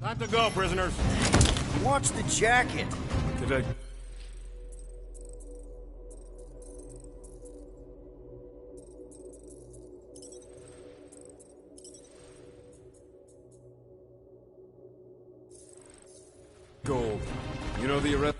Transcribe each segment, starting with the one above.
Time to go, prisoners. Watch the jacket. Did I... Gold. You know the arrest...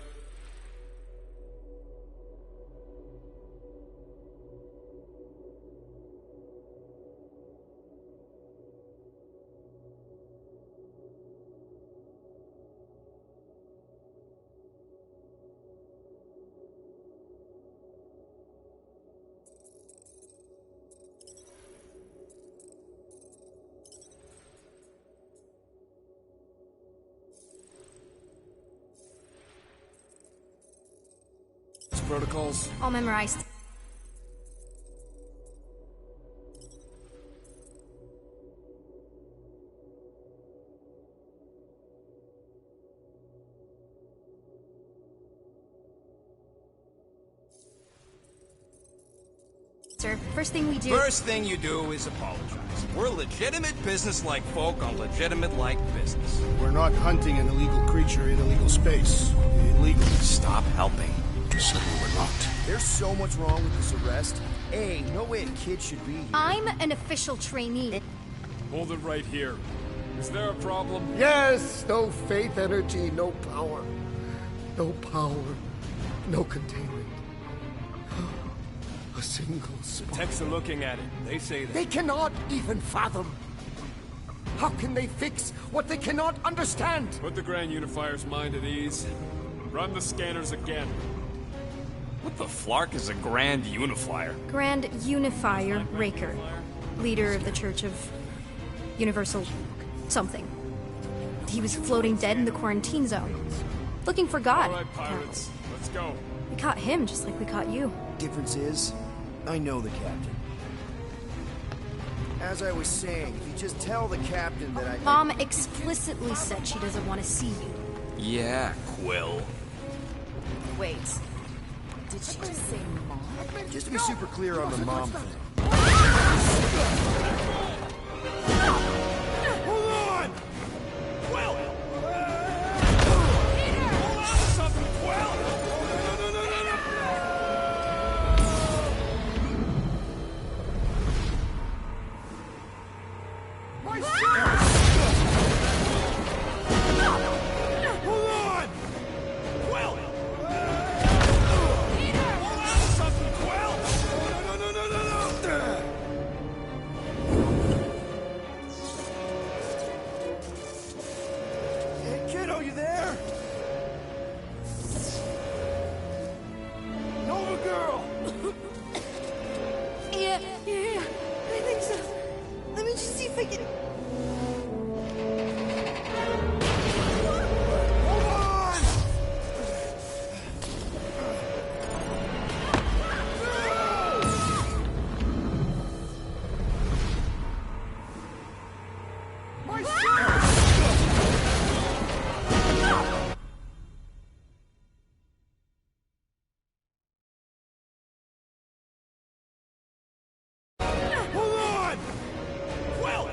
protocols? All memorized. Sir, first thing we do... First thing you do is apologize. We're legitimate business-like folk on legitimate-like business. We're not hunting an illegal creature in illegal space. Illegal. Stop helping. Certainly we're not. There's so much wrong with this arrest. A, no way a kid should be here. I'm an official trainee. Hold it right here. Is there a problem? Yes! No faith energy, no power. No power. No containment. A single spark. Techs are looking at it. They say that... They cannot even fathom. How can they fix what they cannot understand? Put the Grand Unifier's mind at ease. Run the scanners again. What the flark is a Grand Unifier? Grand Unifier Raker. Leader of the Church of Universal... something. He was floating dead in the quarantine zone. Looking for God. All right, pirates. Let's go. We caught him just like we caught you. Difference is, I know the captain. As I was saying, if you just tell the captain that I... Mom explicitly said she doesn't want to see you. Yeah, Quill. Wait. Did she just say Mom? Just to be super clear on the mom thing. Hold on! Quill! Hold on to something, Quill! My shit! Hold on! Quill! Hold on to something, Quill! No! Hey, kiddo, you there? Nova girl! Yeah. I think so. Let me just see if I can... Hold on! My shit! Hold on! Quill!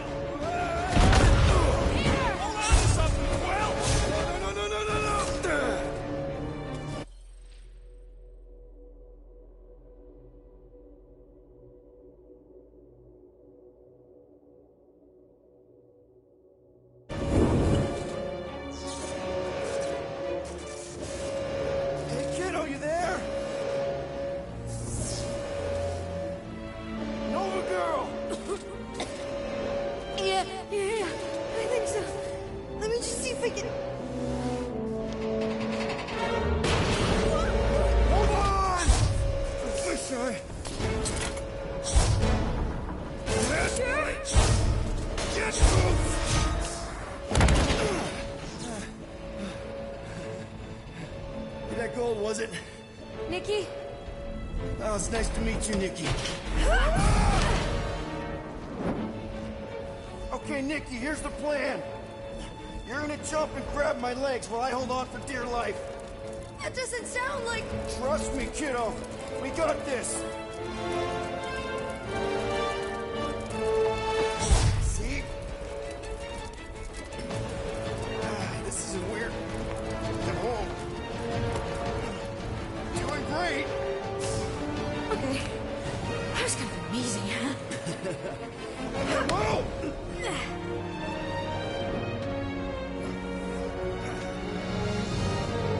Hold on to something, Quill! No! Hey, kiddo, you there? Nova girl! Yeah. I think so. Let me just see if I can... Hold on! Wish I... Get moved! Hey, that gold, was it? Nikki? Oh, it's nice to meet you, Nikki. Okay, Nikki, here's the plan. You're gonna jump and grab my legs while I hold on for dear life. That doesn't sound like... Trust me, kiddo. We got this. See? great. Okay. That was kind of amazing, huh? Whoa!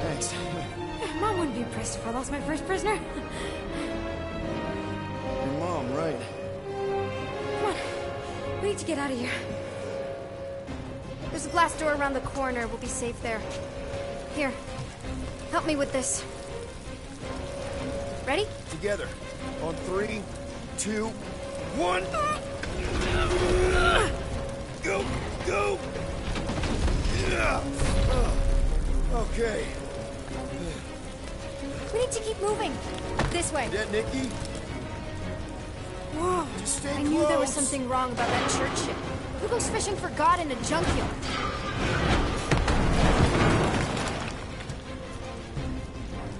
Thanks. Mom wouldn't be impressed if I lost my first prisoner. Your mom, right? Come on. We need to get out of here. There's a glass door around the corner. We'll be safe there. Here. Help me with this. Ready? Together. On 3, 2, 1. Go! Go! Yeah. Okay. We need to keep moving. This way. That Nikki? Whoa. Just stay I knew there was close. something wrong about that church ship. Who goes fishing for God in a junkyard?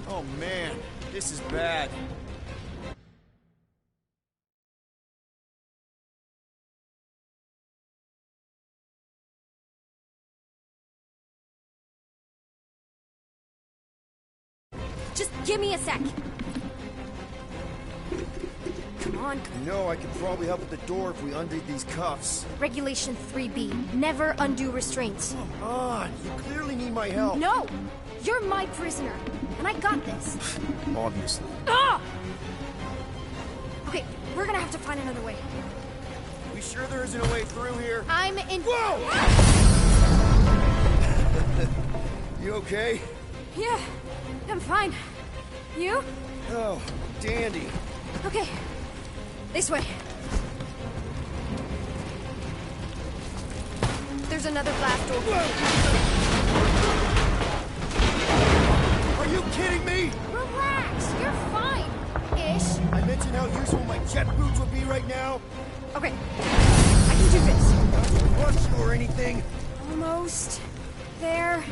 Oh man, this is bad. Just give me a sec. Come on. You know, I could probably help with the door if we undid these cuffs. Regulation 3B. Never undo restraints. Come on, you clearly need my help. No! You're my prisoner, and I got this. Obviously. Ah! Okay, we're gonna have to find another way. We sure there isn't a way through here? I'm in. Whoa! You okay? Yeah, I'm fine. You? Oh, dandy. Okay. This way. There's another glass door. Are you kidding me? Relax, you're fine. Ish. I mentioned how useful my jet boots would be right now. Okay, I can do this. Not to rush you or anything. Almost there.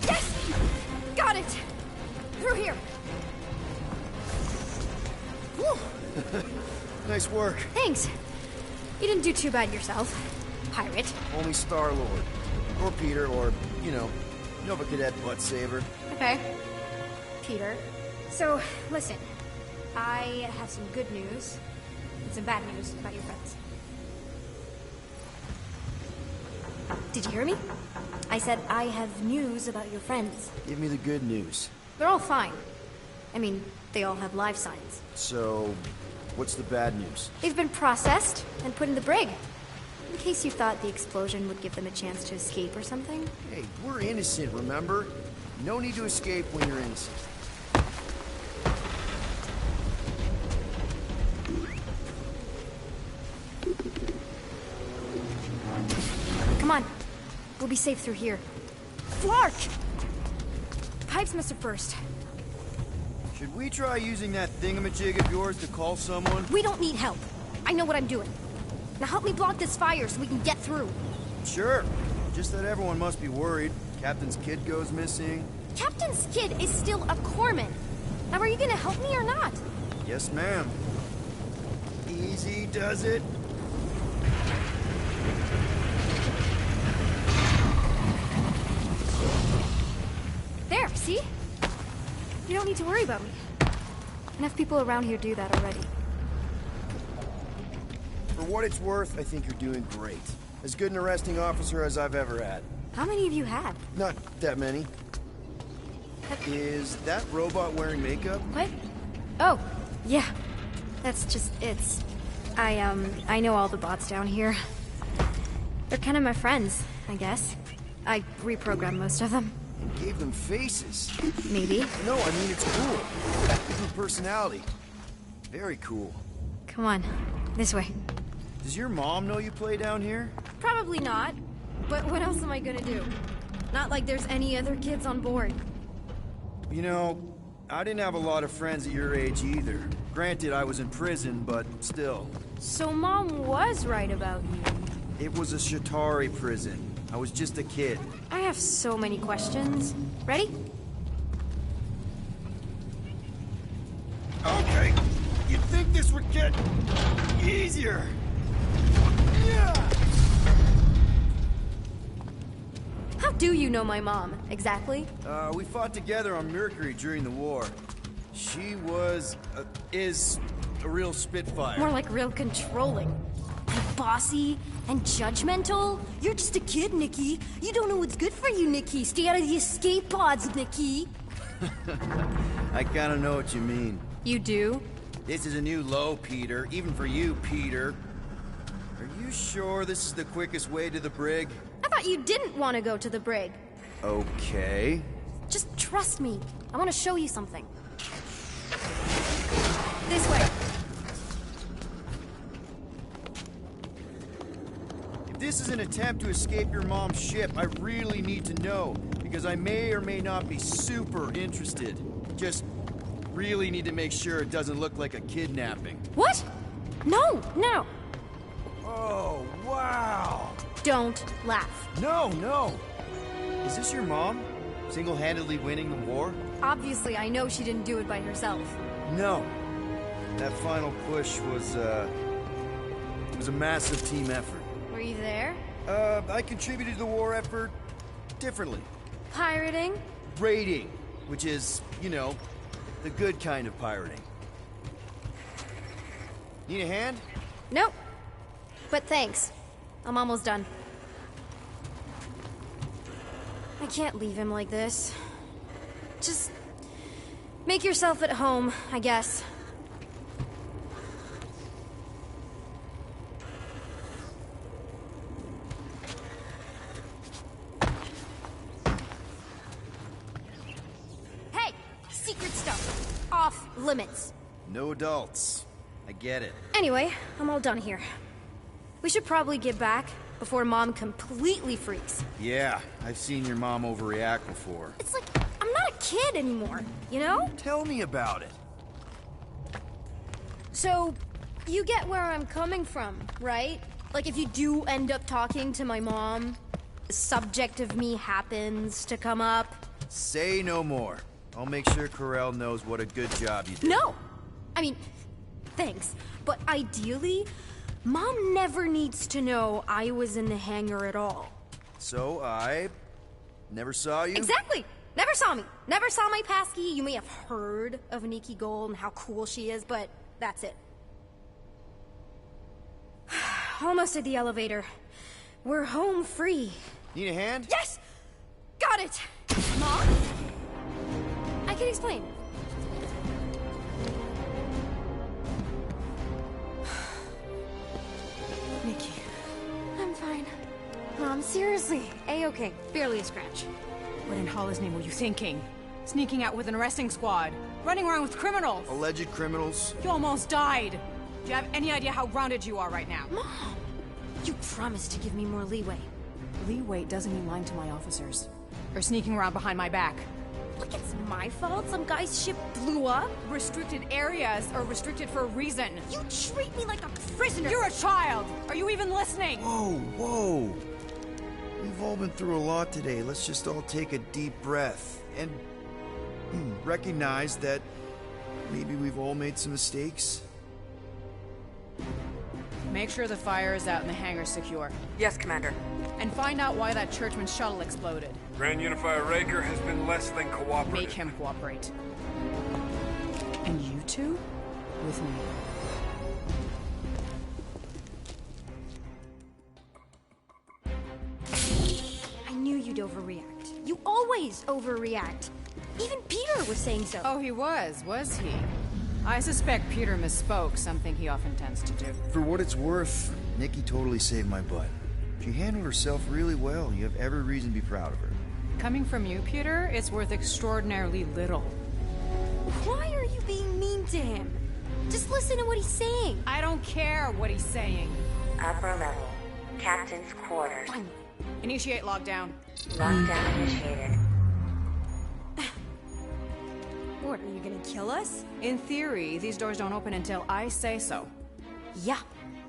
Yes! Got it! Through here. Whew. Nice work. Thanks. You didn't do too bad yourself, pirate. Only Star-Lord. Or Peter, or, you know, Nova Cadet Butt Saver. Okay. Peter. So, listen. I have some good news and some bad news about your friends. Did you hear me? I said I have news about your friends. Give me the good news. They're all fine. I mean, they all have life signs. So, what's the bad news? They've been processed and put in the brig. In case you thought the explosion would give them a chance to escape or something. Hey, we're innocent, remember? No need to escape when you're innocent. Come on. We'll be safe through here. Flark! Pipes must have burst. Should we try using that thingamajig of yours to call someone? We don't need help. I know what I'm doing. Now help me block this fire so we can get through. Sure. Just that everyone must be worried. Captain's kid goes missing. Captain's kid is still a corpsman. Now are you gonna help me or not? Yes, ma'am. Easy does it. There, see? You don't need to worry about me. Enough people around here do that already. For what it's worth, I think you're doing great. As good an arresting officer as I've ever had. How many have you had? Not that many. Is that robot wearing makeup? What? Oh, yeah. That's just, it's... I know all the bots down here. They're kind of my friends, I guess. I reprogrammed most of them. And gave them faces. Maybe. No, I mean, it's cool. Give them personality. Very cool. Come on, this way. Does your mom know you play down here? Probably not. But what else am I gonna do? Not like there's any other kids on board. You know, I didn't have a lot of friends at your age either. Granted, I was in prison, but still. So Mom was right about you. It was a Shatari prison. I was just a kid. I have so many questions. Ready? Okay, you'd think this would get easier. Yeah. How do you know my mom, exactly? We fought together on Mercury during the war. She was, is a real spitfire. More like real controlling. And bossy and judgmental. You're just a kid, Nikki. You don't know what's good for you, Nikki. Stay out of the escape pods, Nikki. I kinda know what you mean. You do? This is a new low, Peter. Even for you, Peter. Are you sure this is the quickest way to the brig? I thought you didn't want to go to the brig. Okay. Just trust me. I want to show you something. This way. If this is an attempt to escape your mom's ship, I really need to know, because I may or may not be super interested. Just really need to make sure it doesn't look like a kidnapping. What? No, no. Oh, wow! Don't laugh. No! Is this your mom? Single-handedly winning the war? Obviously, I know she didn't do it by herself. No. That final push was a massive team effort. Were you there? I contributed to the war effort differently. Pirating? Raiding, which is, you know, the good kind of pirating. Need a hand? Nope. But thanks. I'm almost done. I can't leave him like this. Just make yourself at home, I guess. Hey! Secret stuff. Off limits. No adults. I get it. Anyway, I'm all done here. We should probably get back before Mom completely freaks. Yeah, I've seen your mom overreact before. It's like, I'm not a kid anymore, you know? Tell me about it. So, you get where I'm coming from, right? Like, if you do end up talking to my mom, the subject of me happens to come up. Say no more. I'll make sure Corell knows what a good job you did. No! I mean, thanks. But ideally, Mom never needs to know I was in the hangar at all. So I never saw you? Exactly! Never saw me. Never saw my passkey. You may have heard of Nikki Gold and how cool she is, but that's it. Almost at the elevator. We're home free. Need a hand? Yes! Got it! Mom? I can explain. Nikki. I'm fine. Mom, seriously. A-okay. Barely a scratch. What in Hollis' name were you thinking? Sneaking out with an arresting squad? Running around with criminals? Alleged criminals? You almost died! Do you have any idea how grounded you are right now? Mom! You promised to give me more leeway. Leeway doesn't mean lying to my officers. Or sneaking around behind my back. Like it's my fault some guy's ship blew up? Restricted areas are restricted for a reason. You treat me like a prisoner! You're a child! Are you even listening? Whoa. We've all been through a lot today. Let's just all take a deep breath and recognize that maybe we've all made some mistakes. Make sure the fire is out and the hangar's secure. Yes, Commander. And find out why that Churchman shuttle exploded. Grand Unifier Raker has been less than cooperative. Make him cooperate. And you two? With me. I knew you'd overreact. You always overreact. Even Peter was saying so. Oh, he was he? I suspect Peter misspoke, something he often tends to do. For what it's worth, Nikki totally saved my butt. She handled herself really well. You have every reason to be proud of her. Coming from you, Peter, it's worth extraordinarily little. Why are you being mean to him? Just listen to what he's saying. I don't care what he's saying. Upper level. Captain's quarters. Finally. Initiate lockdown. Lockdown initiated. What, are you gonna kill us? In theory, these doors don't open until I say so. Yeah,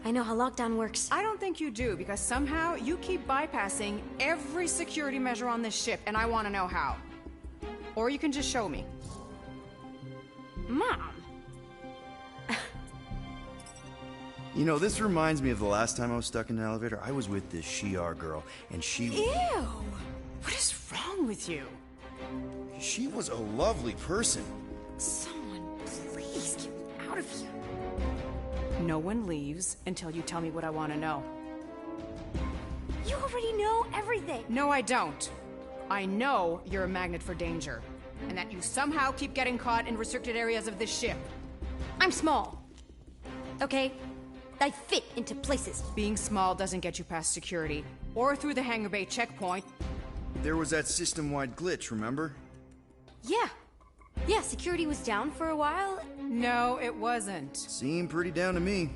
I know how lockdown works. I don't think you do, because somehow you keep bypassing every security measure on this ship, and I want to know how. Or you can just show me. Mom! You know, this reminds me of the last time I was stuck in an elevator. I was with this Shi'ar girl, and she... Ew! What is wrong with you? She was a lovely person. Someone, please get me out of here. No one leaves until you tell me what I want to know. You already know everything. No, I don't. I know you're a magnet for danger, and that you somehow keep getting caught in restricted areas of this ship. I'm small. Okay? I fit into places. Being small doesn't get you past security, or through the hangar bay checkpoint. There was that system-wide glitch, remember? Yeah. Yeah, security was down for a while. No, it wasn't. Seemed pretty down to me.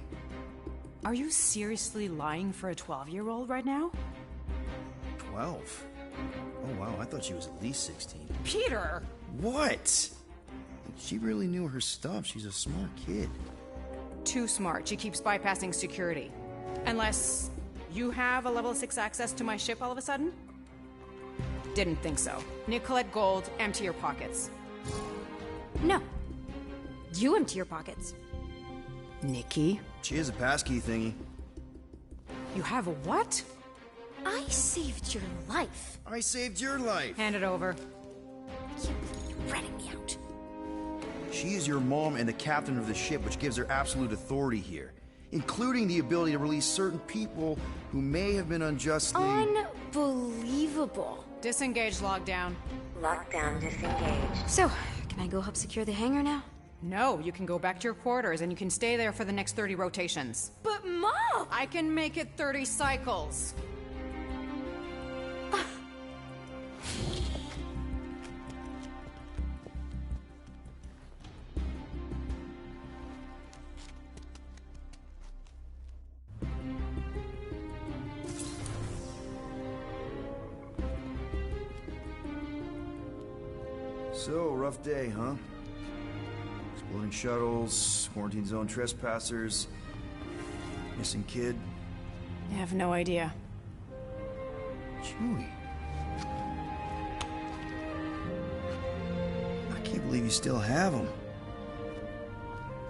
Are you seriously lying for a 12-year-old right now? 12? Oh wow, I thought she was at least 16. Peter! What? She really knew her stuff. She's a smart kid. Too smart. She keeps bypassing security. Unless you have a level 6 access to my ship all of a sudden? Didn't think so. Nicolette Gold, empty your pockets. No. You empty your pockets. Nikki? She has a passkey thingy. You have a what? I saved your life. I saved your life. Hand it over. You're ratting me out. She is your mom and the captain of the ship, which gives her absolute authority here, including the ability to release certain people who may have been unjustly... Unbelievable. Disengage lockdown. Lockdown disengaged. So, can I go help secure the hangar now? No, you can go back to your quarters and you can stay there for the next 30 rotations. But Mom! I can make it 30 cycles. So, rough day, huh? Exploding shuttles, quarantine zone trespassers, missing kid. I have no idea. Chewie. I can't believe you still have him.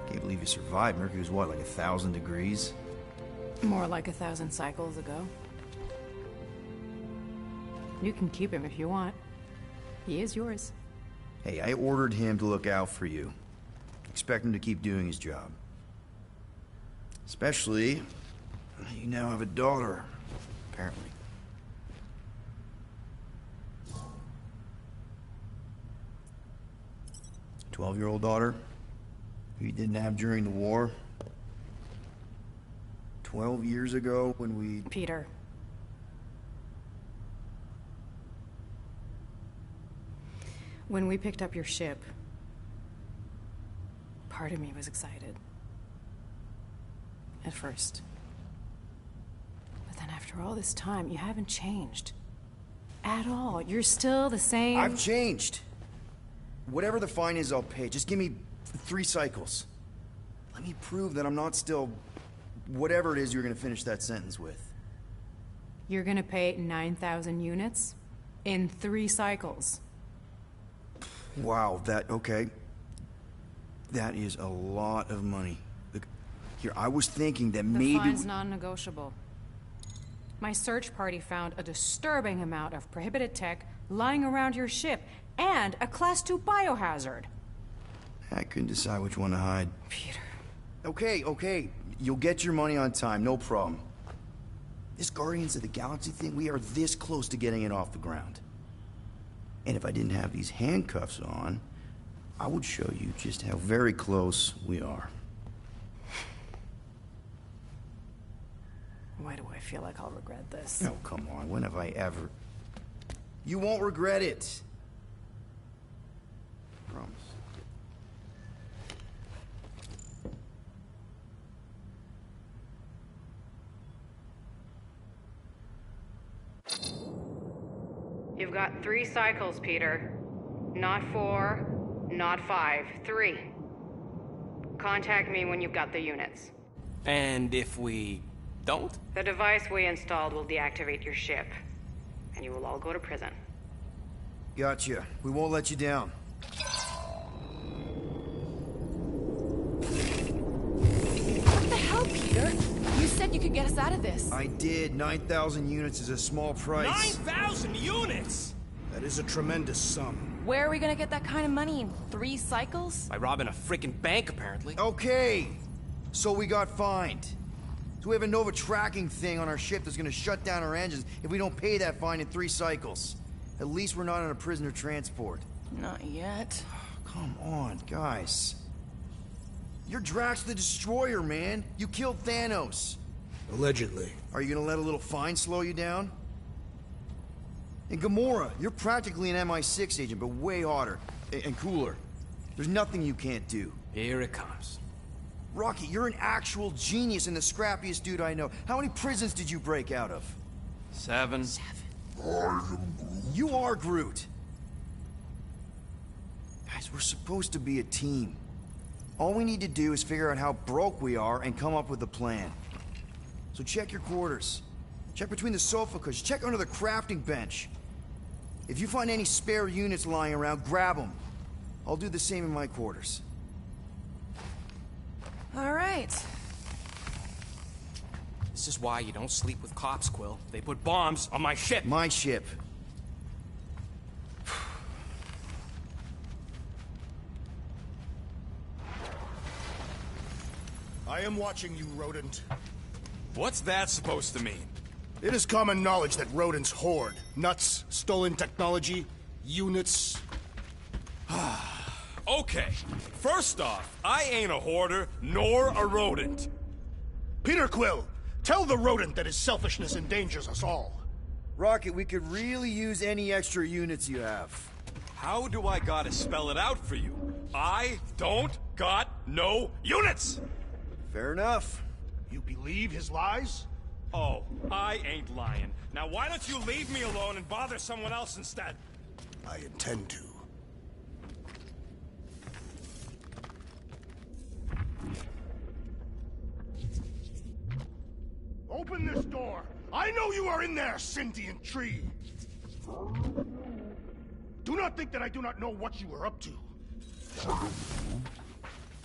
Can't believe you survived. Mercury was what, like 1,000 degrees? More like 1,000 cycles ago. You can keep him if you want. He is yours. Hey, I ordered him to look out for you. Expect him to keep doing his job. Especially, you now have a daughter, apparently. A 12-year-old daughter who you didn't have during the war. 12 years ago when we... Peter. When we picked up your ship, part of me was excited. At first. But then after all this time, you haven't changed. At all. You're still the same... I've changed. Whatever the fine is, I'll pay. Just give me 3 cycles. Let me prove that I'm not still... whatever it is you're gonna finish that sentence with. You're gonna pay 9,000 units? In 3 cycles. Wow, okay. That is a lot of money. Look, here, I was thinking that maybe... The fine's non-negotiable. My search party found a disturbing amount of prohibited tech lying around your ship, and a Class 2 biohazard. I couldn't decide which one to hide. Peter. Okay. You'll get your money on time, no problem. This Guardians of the Galaxy thing, we are this close to getting it off the ground. And if I didn't have these handcuffs on, I would show you just how very close we are. Why do I feel like I'll regret this? Oh, come on. When have I ever... You won't regret it. I promise. You've got 3 cycles, Peter. Not 4, not 5, 3. Contact me when you've got the units. And if we don't? The device we installed will deactivate your ship, and you will all go to prison. Gotcha. We won't let you down. What the hell, Peter? You said you could get us out of this. I did. 9,000 units is a small price. 9,000 units! That is a tremendous sum. Where are we gonna get that kind of money in 3 cycles? By robbing a freaking bank, apparently. Okay, so we got fined. So we have a Nova tracking thing on our ship that's gonna shut down our engines if we don't pay that fine in 3 cycles. At least we're not on a prisoner transport. Not yet. Come on, guys. You're Drax the Destroyer, man. You killed Thanos. Allegedly. Are you gonna let a little fine slow you down? And Gamora, you're practically an MI6 agent, but way hotter and cooler. There's nothing you can't do. Here it comes. Rocky, you're an actual genius and the scrappiest dude I know. How many prisons did you break out of? 7. You are Groot. Guys, we're supposed to be a team. All we need to do is figure out how broke we are and come up with a plan. So check your quarters. Check between the sofa cushions. Check under the crafting bench. If you find any spare units lying around, grab them. I'll do the same in my quarters. All right. This is why you don't sleep with cops, Quill. They put bombs on my ship. My ship. I am watching you, rodent. What's that supposed to mean? It is common knowledge that rodents hoard nuts, stolen technology, units. Okay, first off, I ain't a hoarder, nor a rodent. Peter Quill, tell the rodent that his selfishness endangers us all. Rocket, we could really use any extra units you have. How do I gotta spell it out for you? I don't got no units! Fair enough. You believe his lies? Oh, I ain't lying. Now why don't you leave me alone and bother someone else instead? I intend to. Open this door! I know you are in there, sentient tree! Do not think that I do not know what you are up to.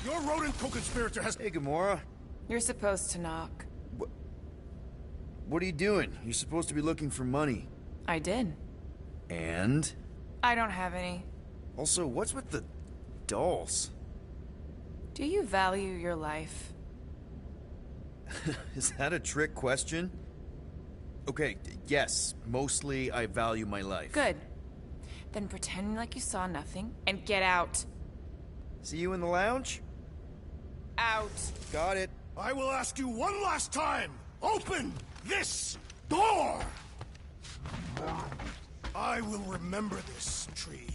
Your rodent co-conspirator has... Hey, Gamora. You're supposed to knock. What are you doing? You're supposed to be looking for money. I did. And? I don't have any. Also, what's with the dolls? Do you value your life? Is that a trick question? Okay, yes. Mostly I value my life. Good. Then pretend like you saw nothing and get out. See you in the lounge? Out. Got it. I will ask you one last time! Open this door! I will remember this, tree.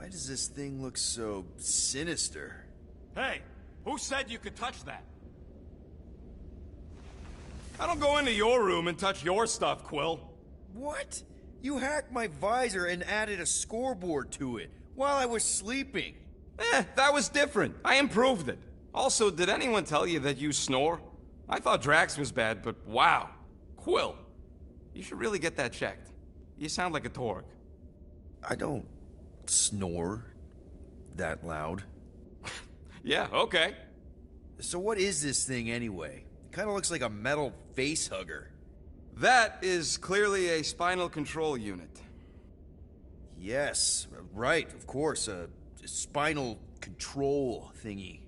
Why does this thing look so sinister? Hey, who said you could touch that? I don't go into your room and touch your stuff, Quill. What? You hacked my visor and added a scoreboard to it while I was sleeping. That was different. I improved it. Also, did anyone tell you that you snore? I thought Drax was bad, but wow. Quill, you should really get that checked. You sound like a Torg. I don't snore that loud. Yeah, okay. So what is this thing anyway? It kind of looks like a metal face hugger. That is clearly a spinal control unit. Yes, right, of course, a spinal control thingy.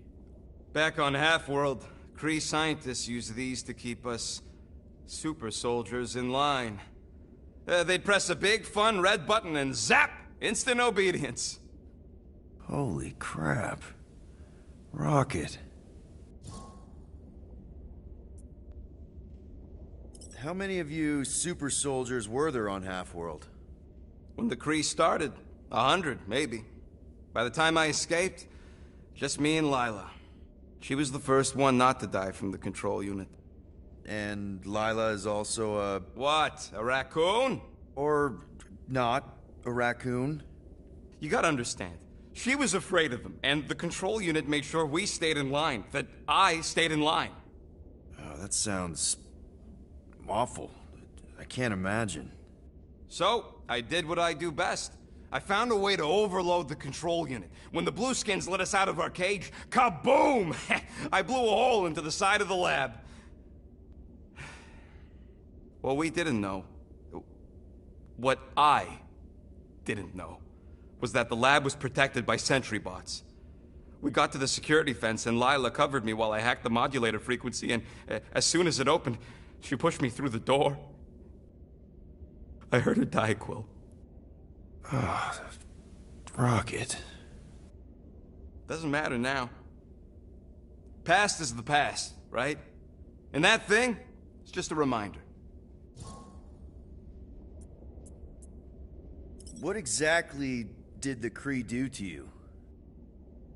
Back on Half-World, Kree scientists use these to keep us super soldiers in line. They'd press a big, fun red button and zap! Instant obedience. Holy crap. Rocket. How many of you super soldiers were there on Half-World? When the Kree started, 100, maybe. By the time I escaped, just me and Lila. She was the first one not to die from the control unit. And Lila is also a... What? A raccoon? Or not a raccoon? You gotta understand. She was afraid of them, and the control unit made sure we stayed in line, that I stayed in line. Oh, that sounds... awful. I can't imagine. So, I did what I do best. I found a way to overload the control unit. When the Blueskins let us out of our cage, kaboom! I blew a hole into the side of the lab. What we didn't know, what I didn't know, was that the lab was protected by sentry bots. We got to the security fence and Lila covered me while I hacked the modulator frequency, and as soon as it opened, she pushed me through the door. I heard her die, Quill. Ah, Rocket. Doesn't matter now. Past is the past, right? And that thing, it's just a reminder. What exactly did the Kree do to you?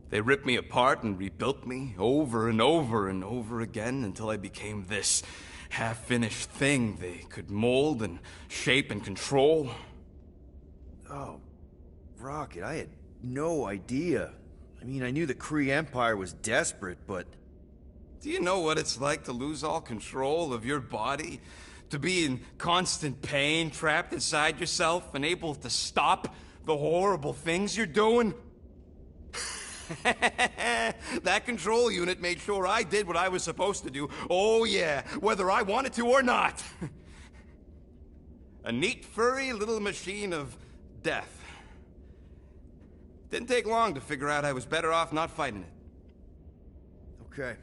They ripped me apart and rebuilt me over and over and over again until I became this half-finished thing they could mold and shape and control. Oh, Rocket, I had no idea. I mean, I knew the Kree Empire was desperate, but... Do you know what it's like to lose all control of your body? To be in constant pain, trapped inside yourself, unable to stop the horrible things you're doing? That control unit made sure I did what I was supposed to do. Oh yeah, whether I wanted to or not. A neat, furry little machine of death. Didn't take long to figure out I was better off not fighting it. Okay.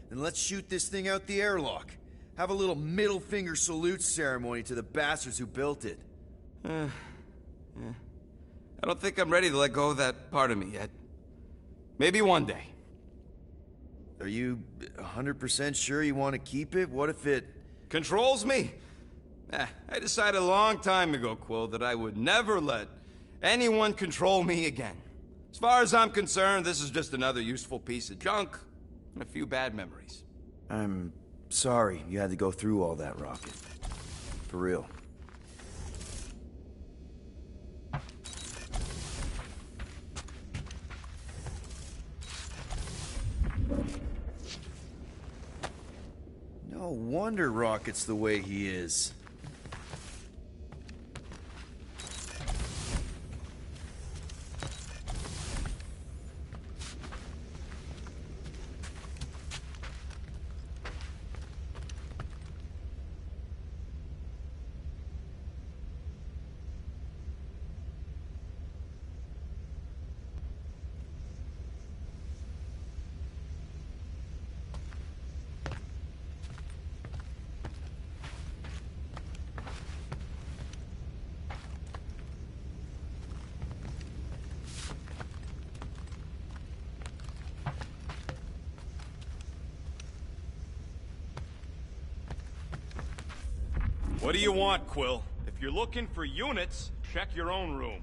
Then let's shoot this thing out the airlock. Have a little middle finger salute ceremony to the bastards who built it. Yeah. I don't think I'm ready to let go of that part of me yet. Maybe one day. Are you 100% sure you want to keep it? What if it... Controls me? I decided a long time ago, Quill, that I would never let anyone control me again. As far as I'm concerned, this is just another useful piece of junk and a few bad memories. I'm sorry you had to go through all that, Rocket. For real. No wonder Rocket's the way he is. What do you want, Quill? If you're looking for units, check your own room.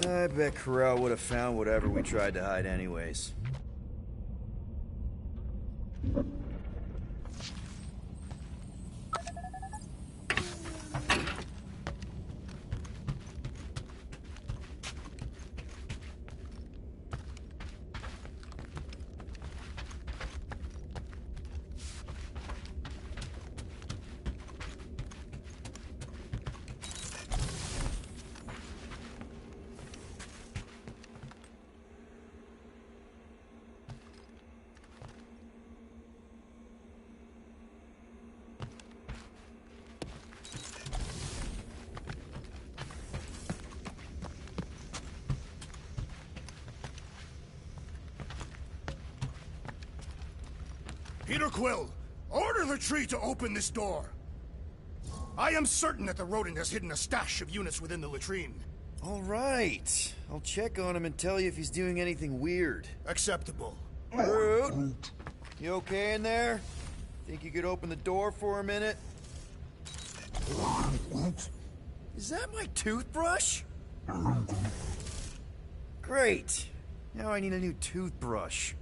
I bet Corral would have found whatever we tried to hide anyways. Peter Quill, order the tree to open this door. I am certain that the rodent has hidden a stash of units within the latrine. All right. I'll check on him and tell you if he's doing anything weird. Acceptable. Groot, you okay in there? Think you could open the door for a minute? Is that my toothbrush? Great. Now I need a new toothbrush.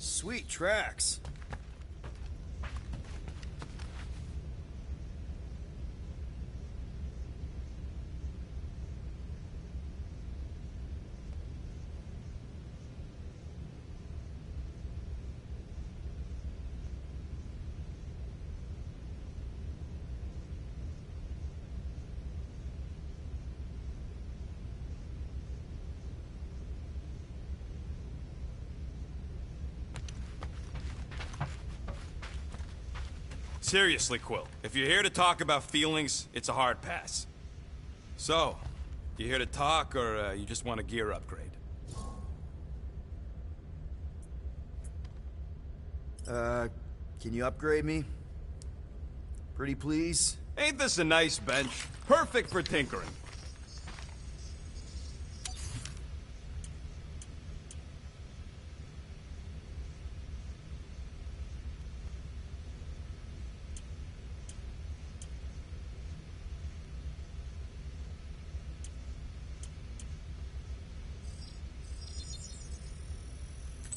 Sweet tracks. Seriously, Quill, if you're here to talk about feelings, it's a hard pass. So, you here to talk, or you just want a gear upgrade? Can you upgrade me? Pretty please? Ain't this a nice bench? Perfect for tinkering.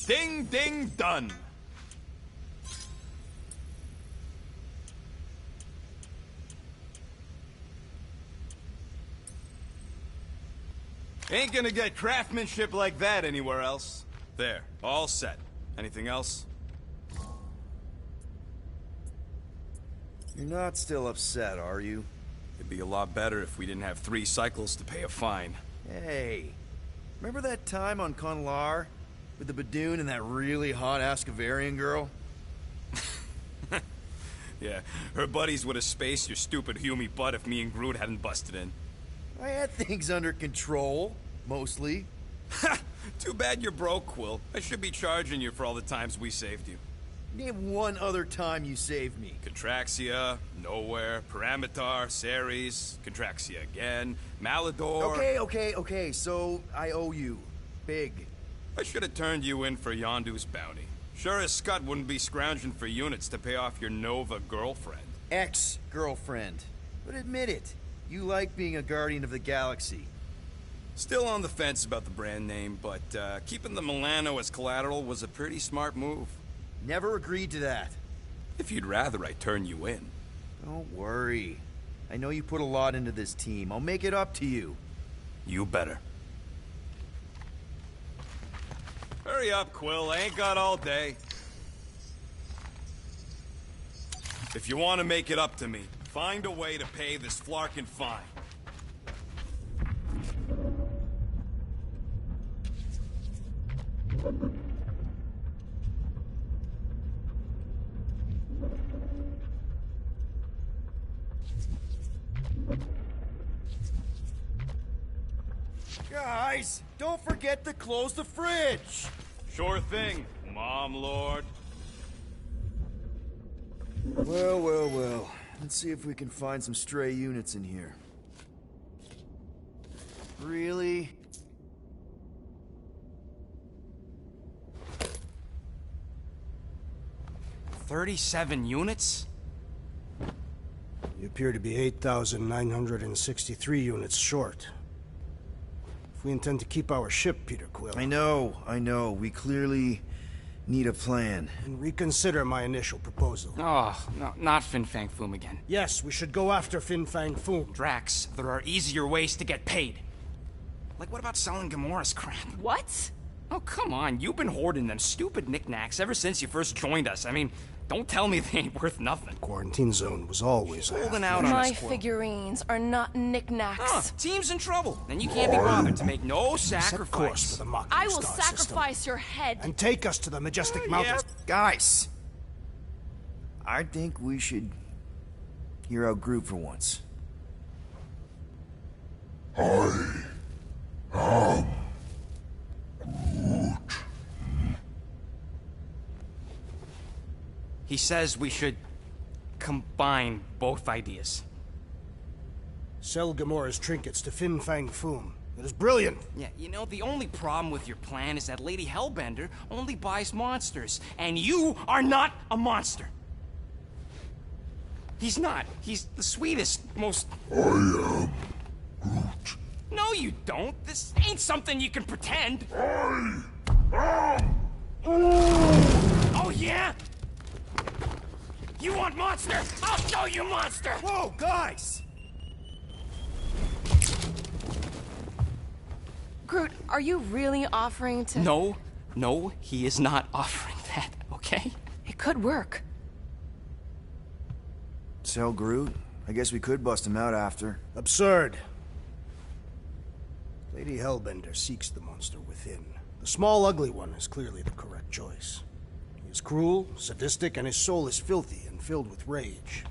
Ding, ding, done. Ain't gonna get craftsmanship like that anywhere else. There, all set. Anything else? You're not still upset, are you? It'd be a lot better if we didn't have 3 cycles to pay a fine. Hey, remember that time on Conlar? With the Badoon and that really hot Ascavarian girl? Yeah, her buddies would have spaced your stupid Humy butt if me and Groot hadn't busted in. I had things under control, mostly. Ha! Too bad you're broke, Quill. I should be charging you for all the times we saved you. Name one other time you saved me. Contraxia, Nowhere, Paramitar, Ceres, Contraxia again, Malador... Okay, so I owe you. Big. I should have turned you in for Yondu's bounty. Sure as Scott wouldn't be scrounging for units to pay off your Nova girlfriend. Ex-girlfriend. But admit it, you like being a Guardian of the Galaxy. Still on the fence about the brand name, but keeping the Milano as collateral was a pretty smart move. Never agreed to that. If you'd rather I turn you in. Don't worry. I know you put a lot into this team. I'll make it up to you. You better. Hurry up, Quill. I ain't got all day. If you want to make it up to me, find a way to pay this Flarkin fine. Guys, don't forget to close the fridge! Sure thing, Mom Lord. Well. Let's see if we can find some stray units in here. Really? $37 units? You appear to be 8,963 units short. If we intend to keep our ship, Peter Quill... I know. We clearly need a plan. And reconsider my initial proposal. Oh, no, not Fin Fang Foom again. Yes, we should go after Fin Fang Foom. Drax, there are easier ways to get paid. Like, what about selling Gamora's crap? What? Oh, come on. You've been hoarding them stupid knickknacks ever since you first joined us. I mean, don't tell me they ain't worth nothing. Quarantine zone was always holding out on My us, Quill. figurines are not knickknacks. Team's in trouble. Then you can't be bothered to make no Set course sacrifice. for the Mocking I will Star sacrifice system. your head. And take us to the Majestic Mountains. Guys! I think we should hear out Groot for once. He says we should combine both ideas. Sell Gamora's trinkets to Fin Fang Foom. It is brilliant. Yeah, you know, the only problem with your plan is that Lady Hellbender only buys monsters, and you are not a monster. He's not. He's the sweetest, most... I am Groot. No, you don't. This ain't something you can pretend. I am... Oh, yeah? You want monster? I'll show you monster! Whoa, guys! Groot, are you really offering to... No, he is not offering that, okay? It could work. Sell Groot? I guess we could bust him out after. Absurd. Lady Hellbender seeks the monster within. The small, ugly one is clearly the correct choice. He is cruel, sadistic, and his soul is filthy and filled with rage.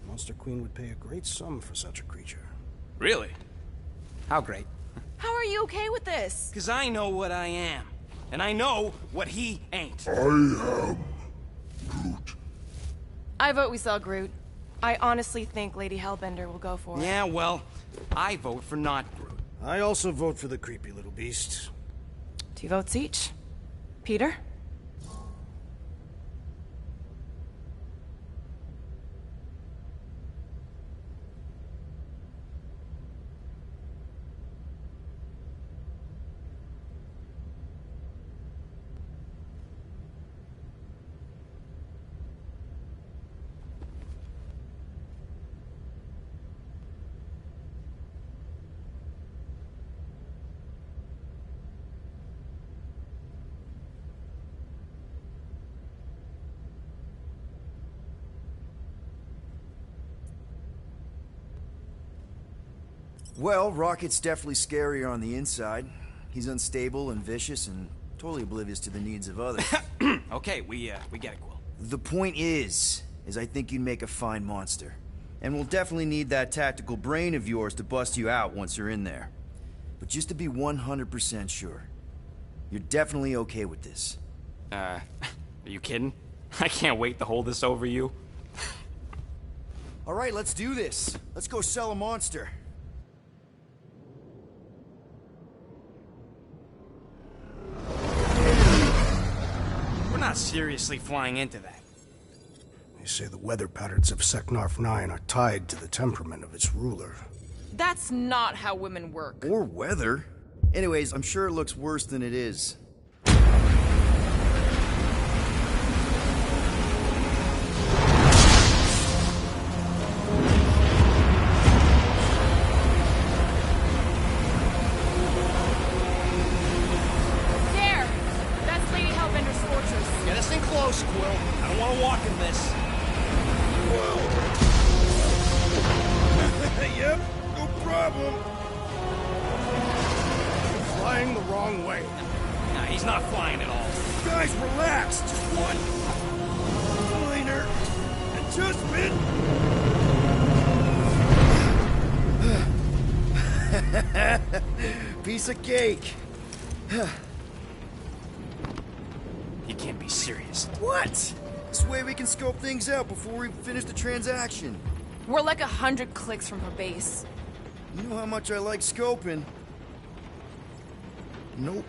Monster Queen would pay a great sum for such a creature. Really? How great? How are you okay with this? Because I know what I am. And I know what he ain't. I am Groot. I vote we sell Groot. I honestly think Lady Hellbender will go for it. Yeah, well, I vote for not Groot. I also vote for the creepy little beast. 2 votes each. Peter? Well, Rocket's definitely scarier on the inside. He's unstable and vicious and totally oblivious to the needs of others. Okay, we get it, Quill. The point is I think you'd make a fine monster. And we'll definitely need that tactical brain of yours to bust you out once you're in there. But just to be 100% sure, you're definitely okay with this. Are you kidding? I can't wait to hold this over you. All right, let's do this. Let's go sell a monster. We're not seriously flying into that. They say the weather patterns of Seknarf 9 are tied to the temperament of its ruler. That's not how women work. Or weather. Anyways, I'm sure it looks worse than it is. There! That's Lady Hellbender's fortress. Get us in close, Quill. I don't want to walk in this. Yep, no problem. You're flying the wrong way. Nah, he's not flying at all. Guys, relax. Just one minor adjustment. Piece of cake. He can't be serious. What? This way we can scope things out before we finish the transaction. We're like 100 clicks from her base. You know how much I like scoping. Nope.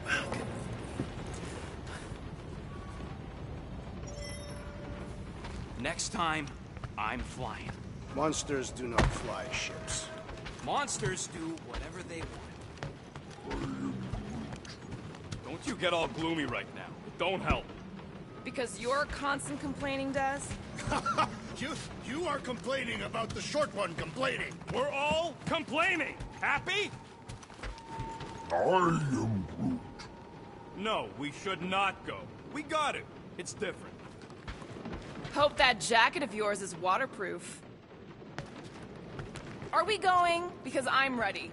Next time, I'm flying. Monsters do not fly ships. Monsters do whatever they want. Don't you get all gloomy right now. It don't help. Because your constant complaining does? You are complaining about the short one complaining. We're all complaining. Happy? I am Groot. No, we should not go. We got it. It's different. Hope that jacket of yours is waterproof. Are we going? Because I'm ready.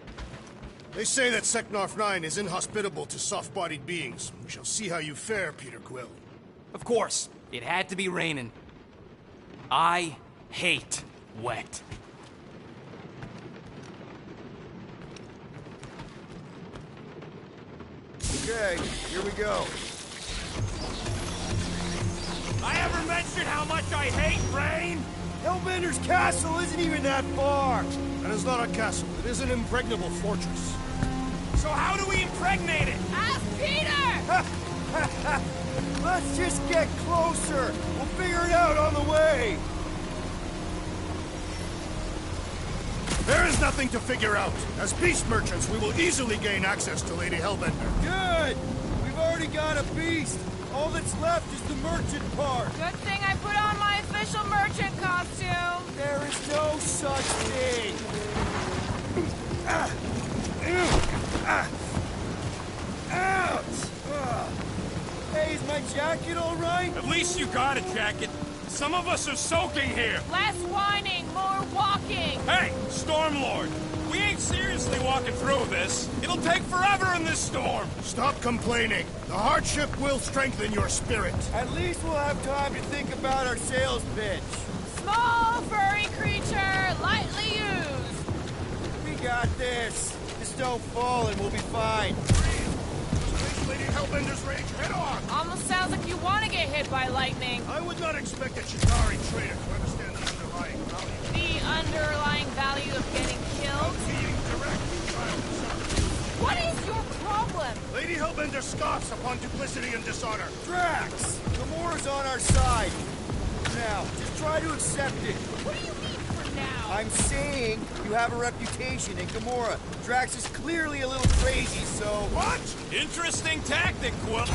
They say that Seknarf 9 is inhospitable to soft-bodied beings. We shall see how you fare, Peter Quill. Of course, it had to be raining. I hate wet. Okay, here we go. I ever mentioned how much I hate rain? Hellbender's castle isn't even that far. That is not a castle. It is an impregnable fortress. So how do we impregnate it? Ask Peter! Let's just get closer. We'll figure it out on the way. There is nothing to figure out. As beast merchants, we will easily gain access to Lady Hellbender. Good. We've already got a beast. All that's left is the merchant part. Good thing I put on my official merchant costume. There is no such thing. Ouch! Hey, is my jacket all right? At least you got a jacket. Some of us are soaking here. Less whining, more walking. Hey, Stormlord. We ain't seriously walking through this. It'll take forever in this storm. Stop complaining. The hardship will strengthen your spirit. At least we'll have time to think about our sales pitch. Small furry creature, lightly used. We got this. Just don't fall and we'll be fine. Face Lady Hellbender's rage head on. Almost sounds like you want to get hit by lightning. I would not expect a Chitauri trader to understand the underlying value. The underlying value of getting killed? Being direct, child, What is your problem? Lady Hellbender scoffs upon duplicity and dishonor. Drax! Gamora's on our side. Now, just try to accept it. What do you mean for now? I'm saying you have a reputation in Gamora. Drax is clearly a little crazy, so... What? Interesting tactic, Quill.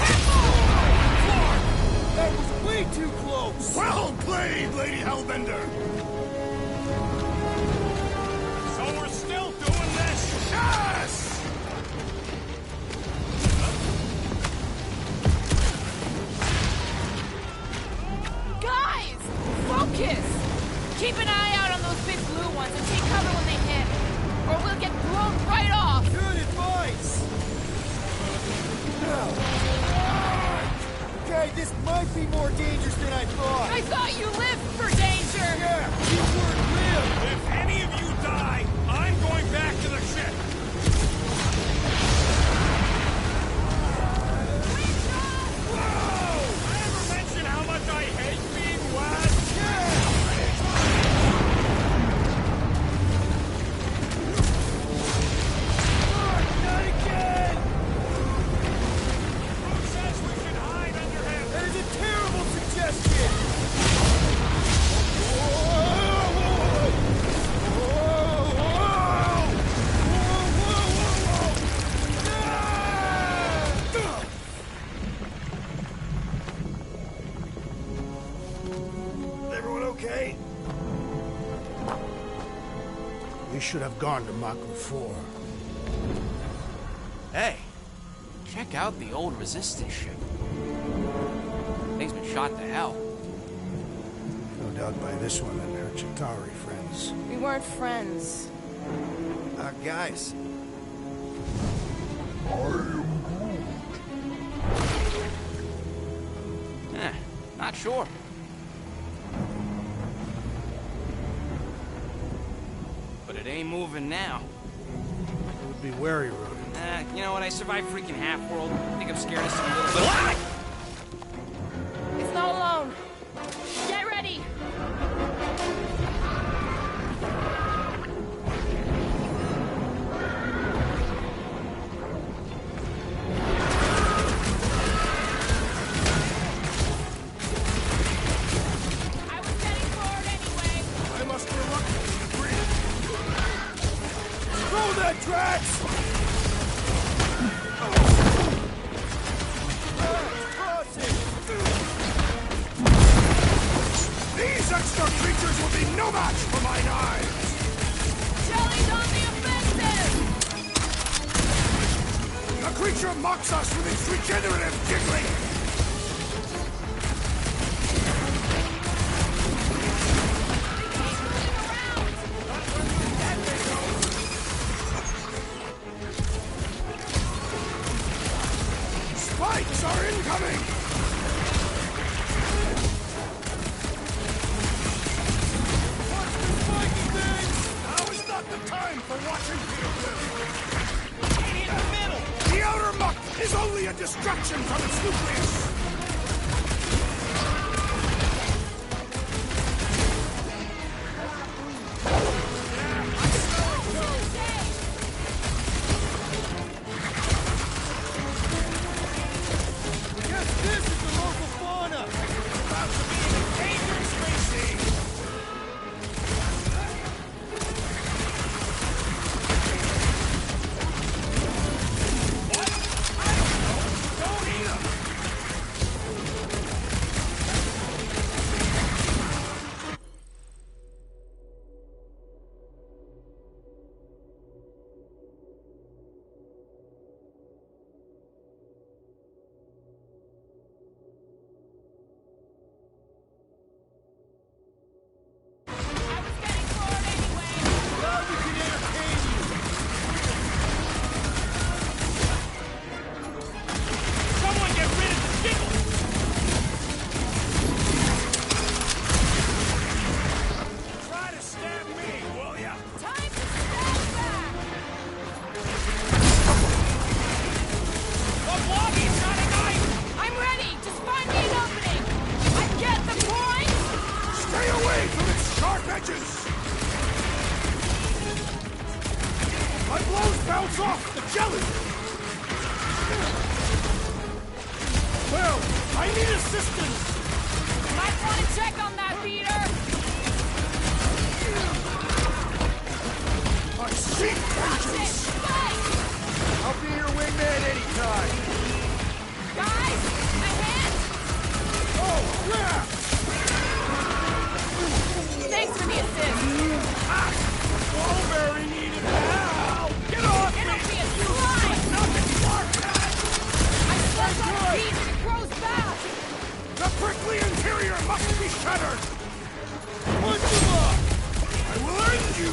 That was way too close! Well played, Lady Hellbender. So we're still doing this? Yes! Guys! Focus! Keep an eye out on those big blue ones and take cover when they hit. Or we'll get blown right off! Good advice! Okay, this might be more dangerous than I thought. I thought you lived for danger! Yeah, keyword live! If okay? We should have gone to Mako 4. Hey, check out the old Resistance ship. Thing's been shot to hell. No doubt by this one and her Chitauri friends. We weren't friends. Guys. Not sure. But it ain't moving now. Would be wary, Rodin. You know what? I survived freaking Half-World. I think I'm scared of some little bit. It's not alone. Get ready! I was heading forward anyway. I must reluctantly agree. Throw that, Drax! These extra creatures will be no match for my knives! Jelly's on the offensive! The creature mocks us with its regenerative jiggling! Spikes are incoming! Now is not the time for watching Peter Quill! In the middle! The outer muck is only a distraction from its nucleus! Guess this is the local fauna! About to be an endangered species! What? I don't know! Don't eat 'em! I was heading forward anyway. Now we can entertain you! Someone get rid of the Skittle! Try to stab me, will ya? Time to stand back! The Blobby's got a knife! I'm ready! Just find me an opening! I get the point! Stay away from its sharp edges! My blows bounce off the jelly! Well, I need assistance! Might want to check on that, Peter! I seek That's it! vengeance! Spike! I'll be your wingman anytime! Guys, a hand? Oh, yeah! Thanks for the assist! Strawberry needed help! Get off It'll me! be a slime! Nothing more cat! I slept on a beat and it grows back! The prickly interior must be shattered! Punch him up! I will end you!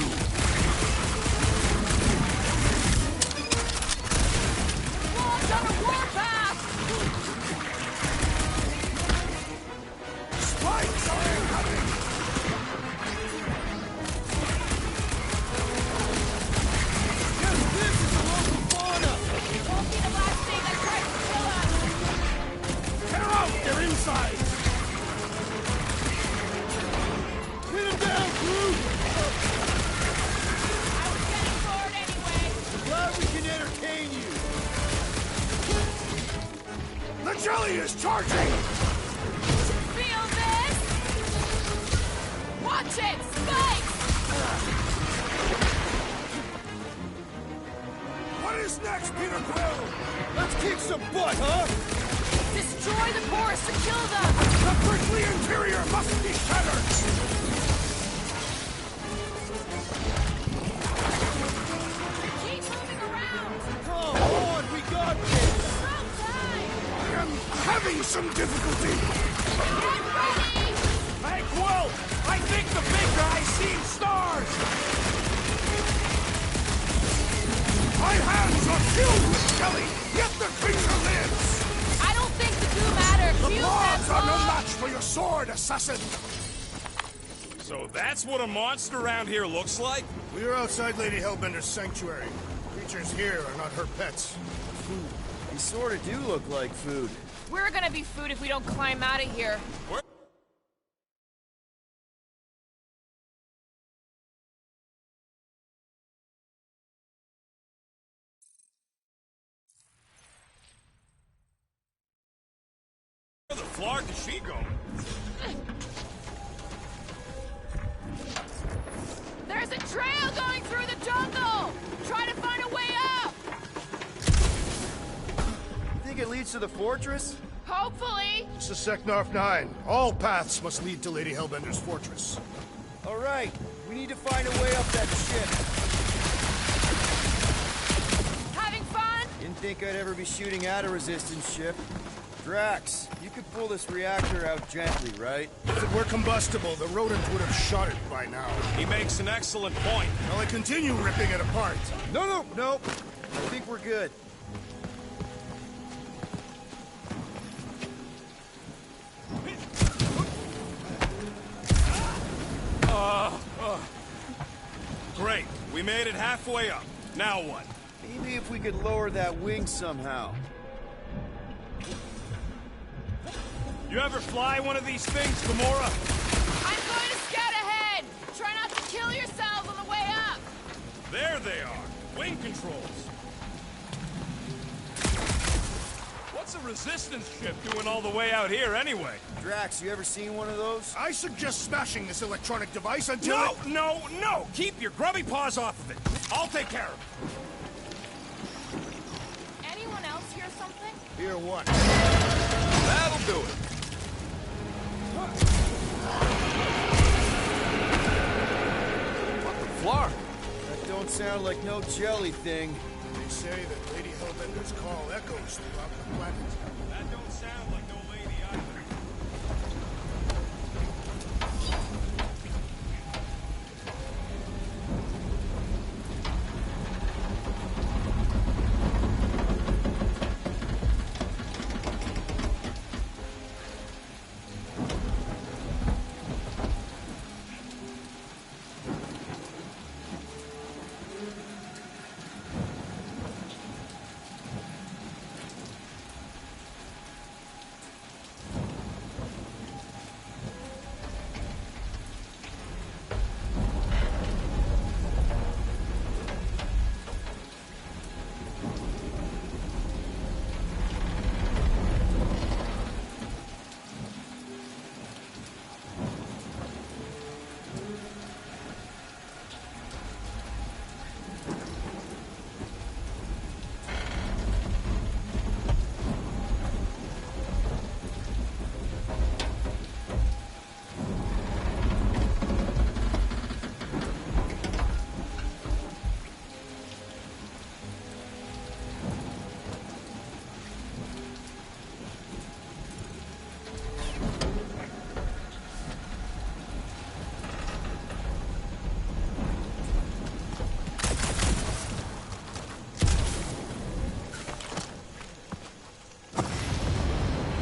Launch on a warpath! Spikes are incoming! Guess this is the local fauna! Won't be the last thing that tries to kill us! Tear out their insides! Pin him down, crew! I was heading forward anyway! Glad we can entertain you! The jelly is charging! Feel this? Watch it! Spikes! What is next, Peter Quill? Let's kick some butt, huh? Destroy the chorus to kill them! The prickly interior must be shattered! 16 stars! My hands are filled with jelly, yet the creature lives! I don't think the goo matter The kills claws them are no all. match for your sword, assassin! So that's what a monster around here looks like? We are outside Lady Hellbender's sanctuary. Creatures here are not her pets. Food. They sort of do look like food. We're gonna be food if we don't climb out of here. Where the flark does she go? There's a trail going through the jungle! Try to find a way up! Think it leads to the fortress? Hopefully! This is Seknarf 9. All paths must lead to Lady Hellbender's fortress. All right, we need to find a way up that ship. Having fun? Didn't think I'd ever be shooting at a resistance ship. Drax, you could pull this reactor out gently, right? If it were combustible, the rodent would have shot it by now. He makes an excellent point. Shall I continue ripping it apart? No. I think we're good. Great. We made it halfway up. Now what? Maybe if we could lower that wing somehow. You ever fly one of these things, Gamora? I'm going to scout ahead! Try not to kill yourselves on the way up! There they are. Wing controls. What's a resistance ship doing all the way out here anyway? Drax, you ever seen one of those? I suggest smashing this electronic device until No! Keep your grubby paws off of it. I'll take care of it. Anyone else hear something? Here, what? That'll do it. What the flark? That don't sound like no jelly thing. They say that Lady Hellbender's call echoes throughout the planet. That don't sound like no lady either.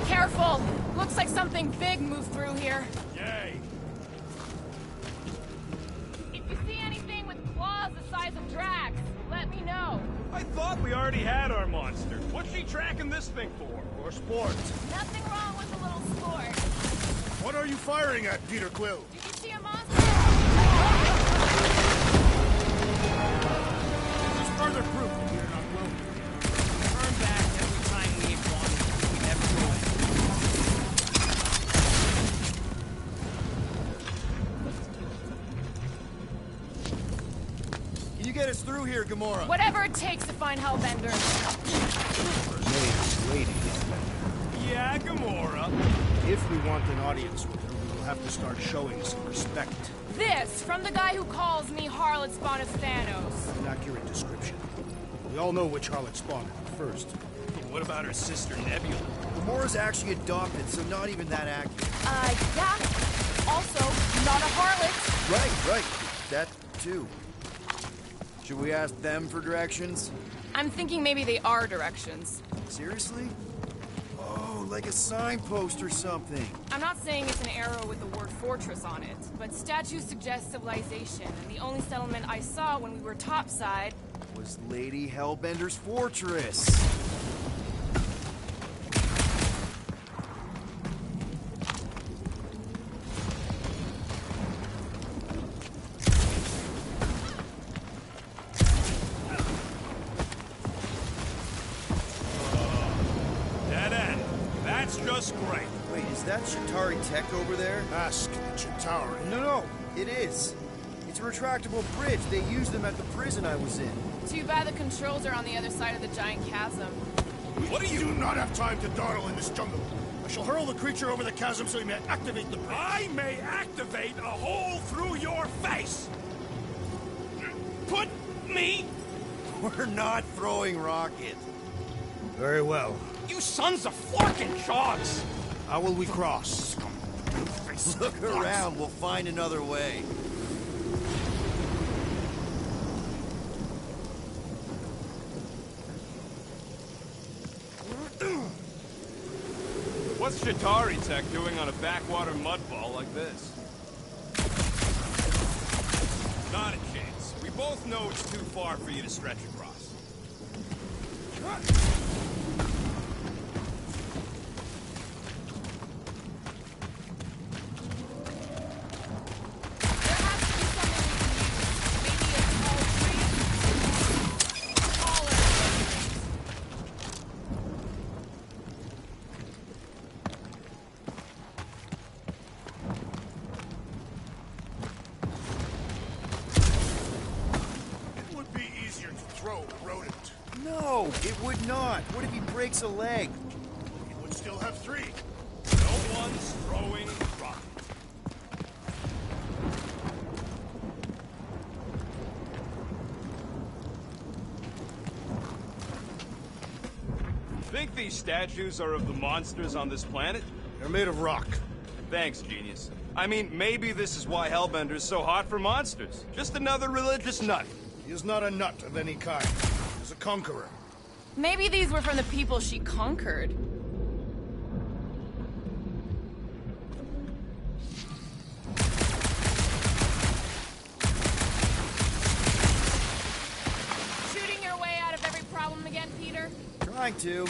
Careful! Looks like something big moved through here. Yay. If you see anything with claws the size of Drax, let me know. I thought we already had our monster. What's she tracking this thing for? For sport. Nothing wrong with a little sport. What are you firing at, Peter Quill? Did you see a monster? This is further proof that we are not welcome. Turn back every time we ain't wanted. We never go in. Can you get us through here, Gamora? Whatever it takes to find Hellbender. Lady. Yeah, Gamora. If we want an audience with her, we will have to start showing some respect. This from the guy who calls me Harlot Spawn of Thanos. An accurate description. We all know which harlot spawned her first. What about her sister Nebula? Gamora's actually adopted, so not even that accurate. Yeah. Also, not a harlot. Right. That too. Should we ask them for directions? I'm thinking maybe they are directions. Seriously? Oh, like a signpost or something. I'm not saying it's an arrow with the word fortress on it, but statues suggest civilization, and the only settlement I saw when we were topside Was Lady Hellbender's fortress. Dead end. That's just great. Wait, is that Shatari tech over there? Ask Chitauri. No, it is. It's a retractable bridge. They used them at the prison I was in. Too bad the controls are on the other side of the giant chasm. What do you do not have time to dawdle in this jungle? I shall hurl the creature over the chasm so he may activate the bridge. I may activate a hole through your face! Put me... We're not throwing rockets. Very well. You sons of forking shogs! How will we cross? Look around, we'll find another way. What's Shatari Tech doing on a backwater mud ball like this? Not a chance. We both know it's too far for you to stretch across. It would be easier to throw a rodent. No, it would not. What if he breaks a leg? He would still have 3. No one's throwing rock. Think these statues are of the monsters on this planet? They're made of rock. Thanks, genius. I mean, maybe this is why Hellbender's so hot for monsters. Just another religious nut. He is not a nut of any kind. He's a conqueror. Maybe these were from the people she conquered. Shooting your way out of every problem again, Peter? Trying to.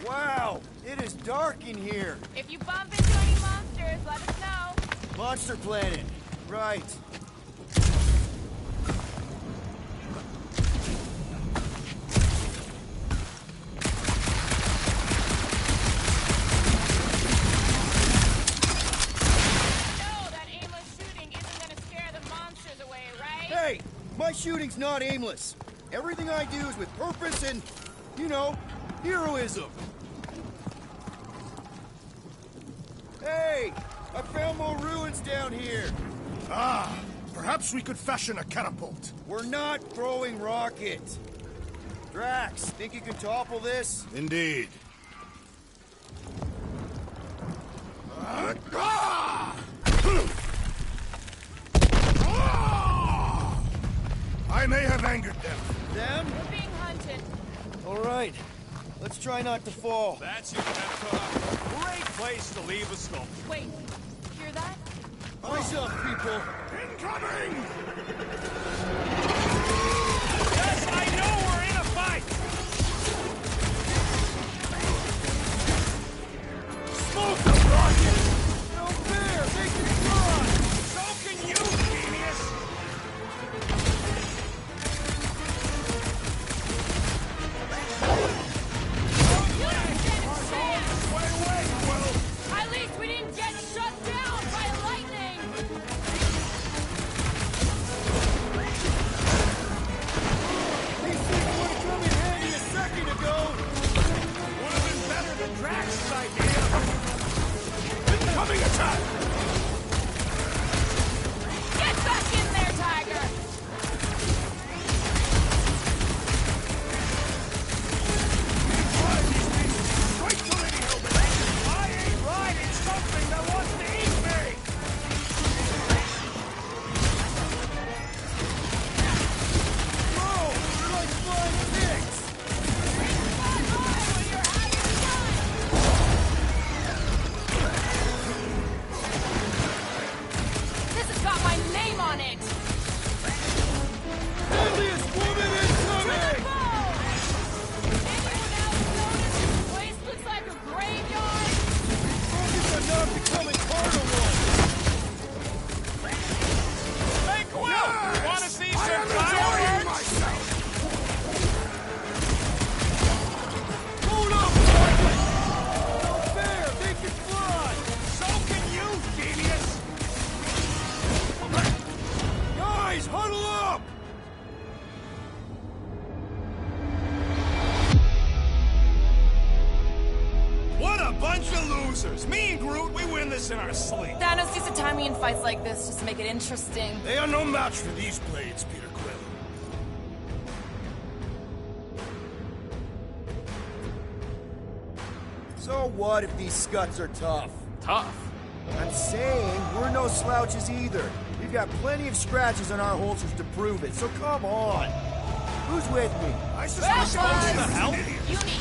Wow, it is dark in here. If you bump into any monsters, let us know. Monster Planet. Right. No, that aimless shooting isn't gonna scare the monsters away, right? Hey, my shooting's not aimless. Everything I do is with purpose and, you know, heroism. Hey, I found more ruins down here. Ah, perhaps we could fashion a catapult. We're not throwing rockets. Drax, think you can topple this? Indeed. I may have angered them. Them? We're being hunted. All right. Let's try not to fall. That's your pep talk. Great place to leave a sculpture. Wait, hear that? Eyes up, people. Incoming! Yes, I know we're in a fight! Smoke the rocket! No fair! They can fly! So can you, genius! At least we didn't get shut down by lightning! this in our sleep. Thanos used to time me in fights like this just to make it interesting. They are no match for these blades, Peter Quill. So what if these scuts are tough? Tough. I'm saying we're no slouches either. We've got plenty of scratches on our holsters to prove it, so come on. Who's with me? I suspect Well, the hell? Uni.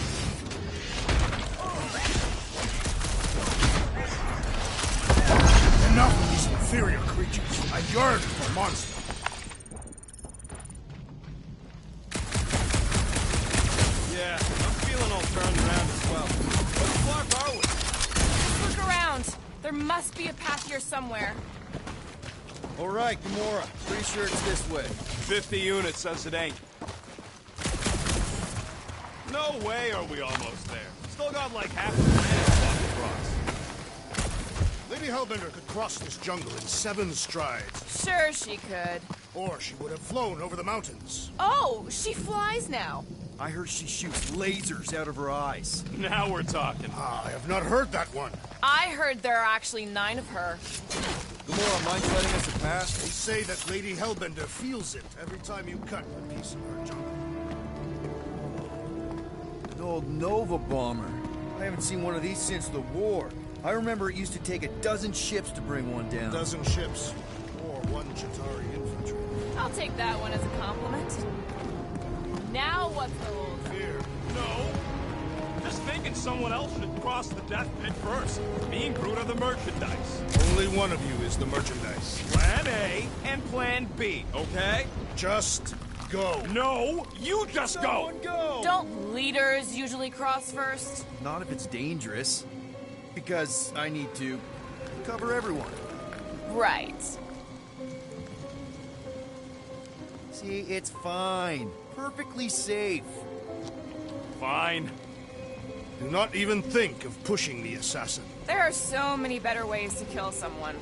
Enough of these inferior creatures. I yearn for monsters. Yeah, I'm feeling all turned around as well. Where the fuck are we? Look around. There must be a path here somewhere. All right, Gamora. Pretty sure it's this way. 50 units says it ain't. No way are we almost there. Still got like half the planet to walk across. Lady Hellbender could cross this jungle in 7 strides. Sure she could. Or she would have flown over the mountains. Oh, she flies now. I heard she shoots lasers out of her eyes. Now we're talking. I have not heard that one. I heard there are actually 9 of her. Gamora, mind letting us a pass? They say that Lady Hellbender feels it every time you cut a piece of her jungle. The old Nova bomber. I haven't seen one of these since the war. I remember it used to take 12 ships to bring one down. 12 ships, or 1 Chitauri infantry. I'll take that one as a compliment. Now what's the old Fear. No. Just thinking someone else should cross the death pit first. Me and Groot are the merchandise. Only one of you is the merchandise. Plan A and Plan B, okay? Just go. No, you just go! Someone go! Don't leaders usually cross first? Not if it's dangerous. Because I need to cover everyone. Right. See, it's fine. Perfectly safe. Fine. Do not even think of pushing the assassin. There are so many better ways to kill someone.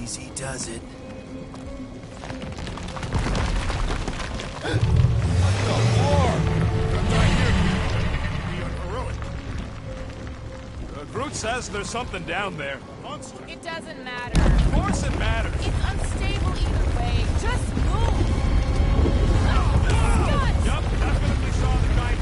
Easy does it. Groot says there's something down there. Monster. It doesn't matter. Of course it matters. It's unstable either way. Just move. Scott! Yup, definitely saw the guy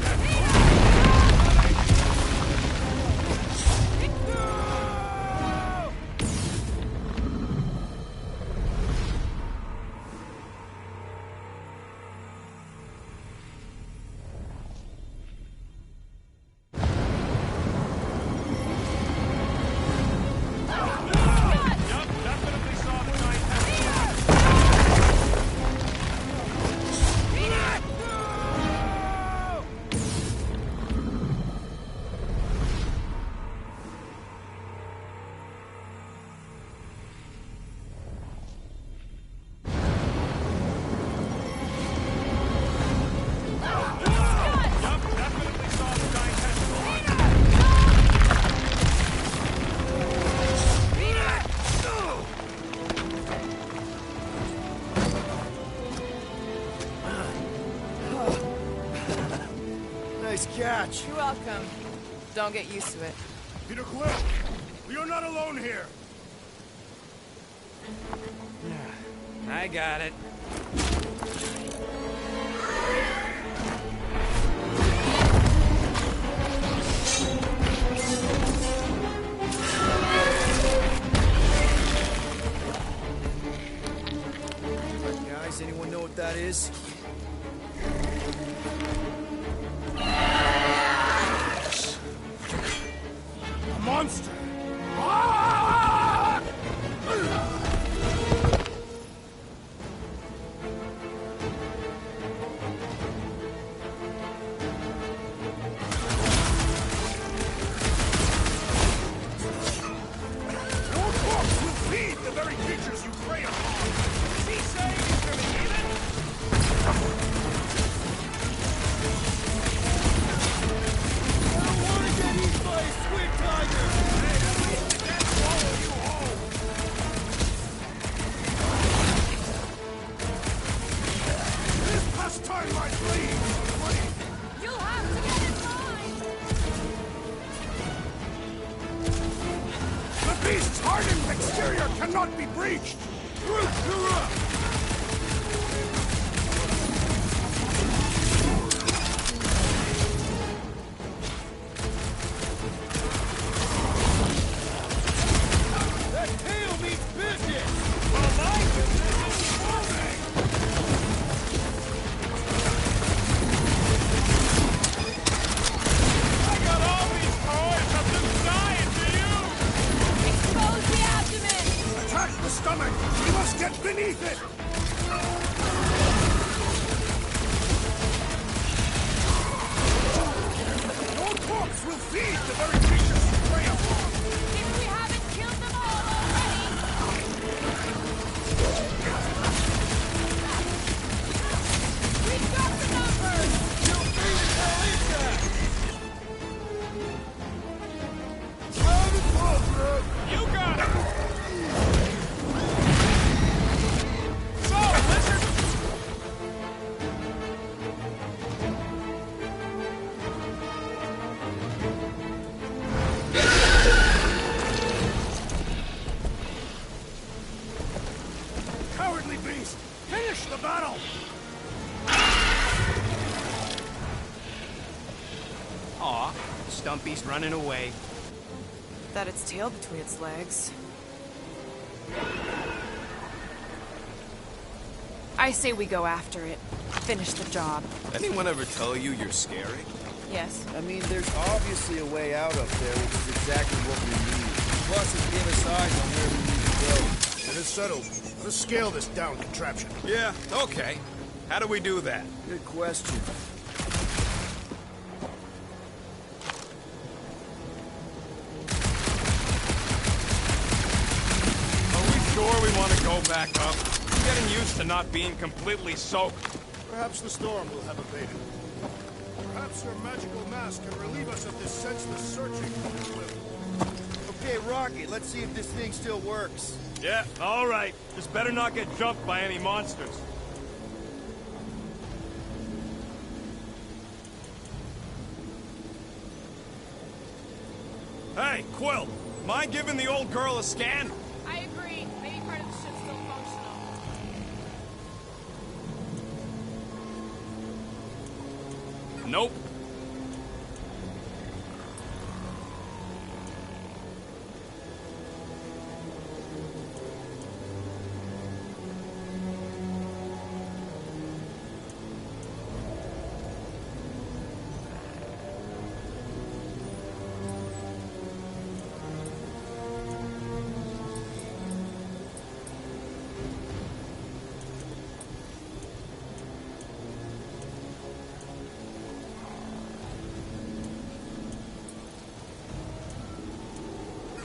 Nice catch. You're welcome. Don't get used to it. Peter Quill, we are not alone here. I got it. Guys, anyone know what that is? A monster. Your corpse will feed the very creatures you prey upon. Is he saying he's gonna eat it? beast's hardened exterior cannot be breached! That tail means business! Well, my business is moving! I got all these toys! I'm just dying for you! Expose the abdomen! Attack the stomach! We must get beneath it! No corpse will feed the very creatures you prey upon! If we haven't killed them all already! We've got the numbers! Feel free to tell Isaac! You got it! So, listen! Cowardly beast! Finish the battle! Aw, Stumpy's running away. That its tail between its legs. I say we go after it. Finish the job. Anyone ever tell you you're scary? Yes. I mean, there's obviously a way out up there, which is exactly what we need. Plus, it gave us eyes on where we need to go. It is settled. Let's scale this down contraption. Yeah, okay. How do we do that? Good question. Are we sure we want to go back up? I'm getting used to not being completely soaked. Perhaps the storm will have abated. Perhaps your magical mask can relieve us of this senseless searching. Okay, Rocky, let's see if this thing still works. Yeah, all right. Just better not get jumped by any monsters. Hey, Quill! Mind giving the old girl a scan? I agree. Maybe part of the ship's still functional. Nope.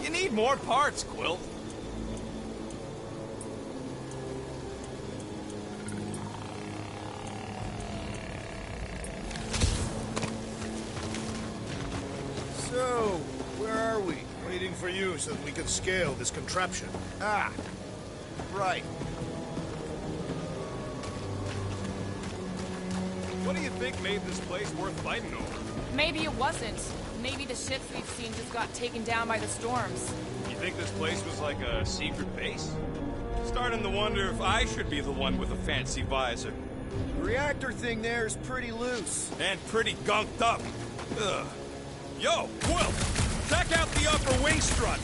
You need more parts, Quill. So, where are we? Waiting for you so that we can scale this contraption. Ah, right. What do you think made this place worth fighting over? Maybe it wasn't. Maybe the ships we've seen just got taken down by the storms. You think this place was like a secret base? Starting to wonder if I should be the one with a fancy visor. The reactor thing there is pretty loose. And pretty gunked up. Ugh. Yo, Quill! Check out the upper wing strut!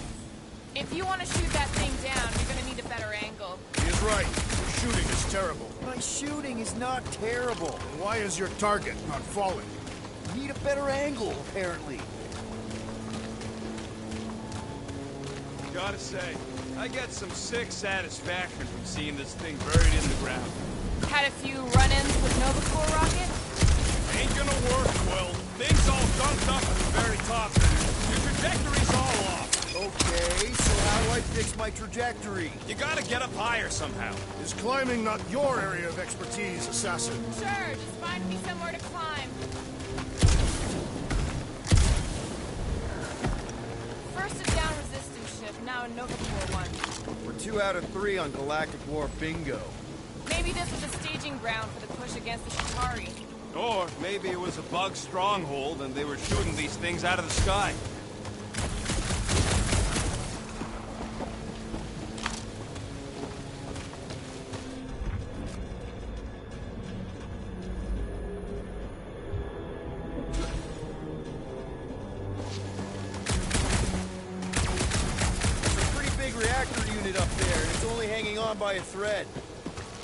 If you want to shoot that thing down, you're gonna need a better angle. He is right. Your shooting is terrible. My shooting is not terrible. And why is your target not falling? Need a better angle, apparently. Gotta say, I get some sick satisfaction from seeing this thing buried in the ground. Had a few run-ins with Nova Corps rocket? Ain't gonna work, Quill. Thing's all gunked up at the very top. Your trajectory's all off. Okay, so how do I fix my trajectory? You gotta get up higher somehow. Is climbing not your area of expertise, assassin? Sure, just find me somewhere to climb. First a down resistance ship, now a Nova Corps one. We're 2 out of 3 on Galactic War bingo. Maybe this was a staging ground for the push against the Chitauri. Or maybe it was a bug stronghold and they were shooting these things out of the sky. it up there, and it's only hanging on by a thread.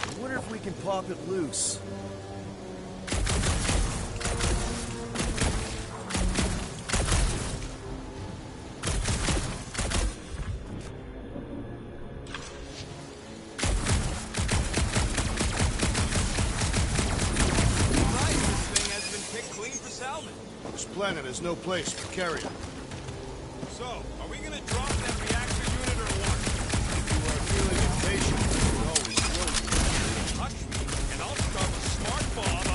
I wonder if we can pop it loose. This planet has no place for carrier. So, are we gonna drop that reactor unit or what? If you are feeling impatient, you can always will. Touch me, and I'll start a smart bomb.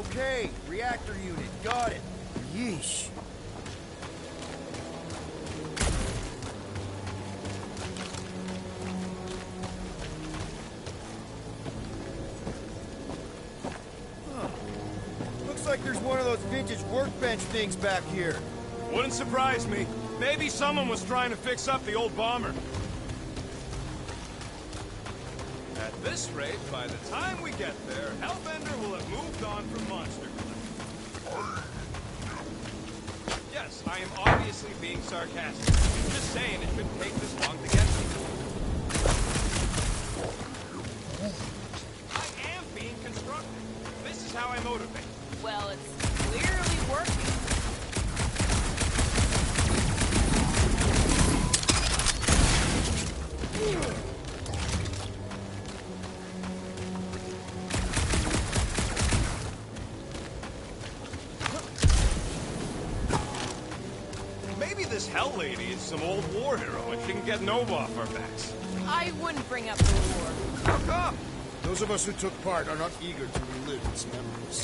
Okay. Reactor unit, got it. Yeesh. Looks like there's one of those vintage workbench things back here. Wouldn't surprise me. Maybe someone was trying to fix up the old bomber. At this rate, by the time we get there, Hellbender will have moved on from Monster Class. Yes, I am obviously being sarcastic. Just saying it shouldn't take this long to get here. I am being constructive. This is how I motivate. Well, it's clearly working. Maybe this Hell Lady is some old war hero and she can get Nova off our backs. I wouldn't bring up the war. How come? Those of us who took part are not eager to relive its memories.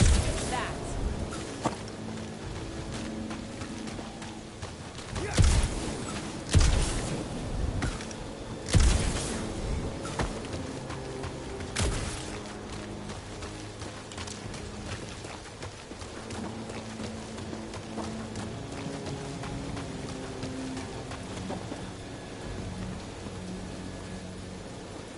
That.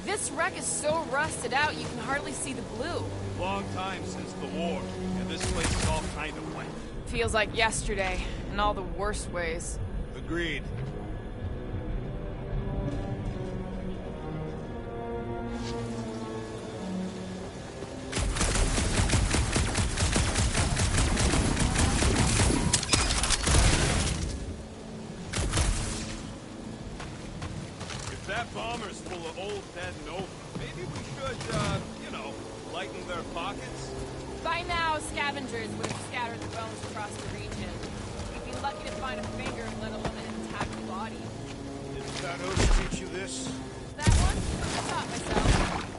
This wreck is so rusted out you can hardly see the blue. Long time since the war, and this place is all kind of wet. Feels like yesterday, in all the worst ways. Agreed. If that bomber's full of old dead Nova, maybe we should, lighten their pockets? By now, scavengers would have scattered the bones across the region. We'd be lucky to find a finger, let alone an intact body. Did Thanos teach you this? That one? I taught myself.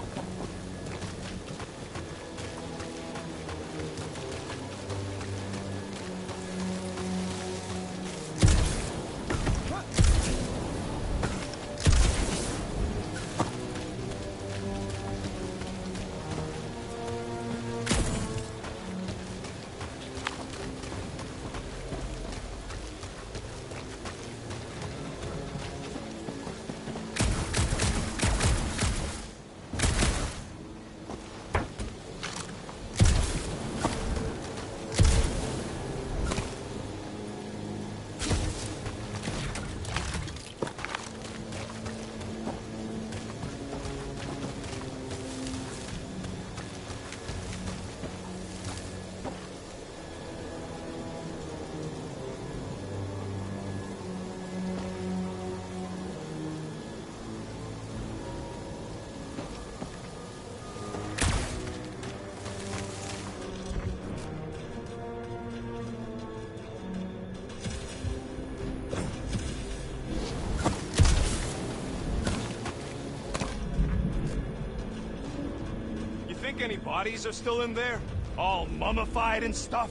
Think any bodies are still in there? All mummified and stuff?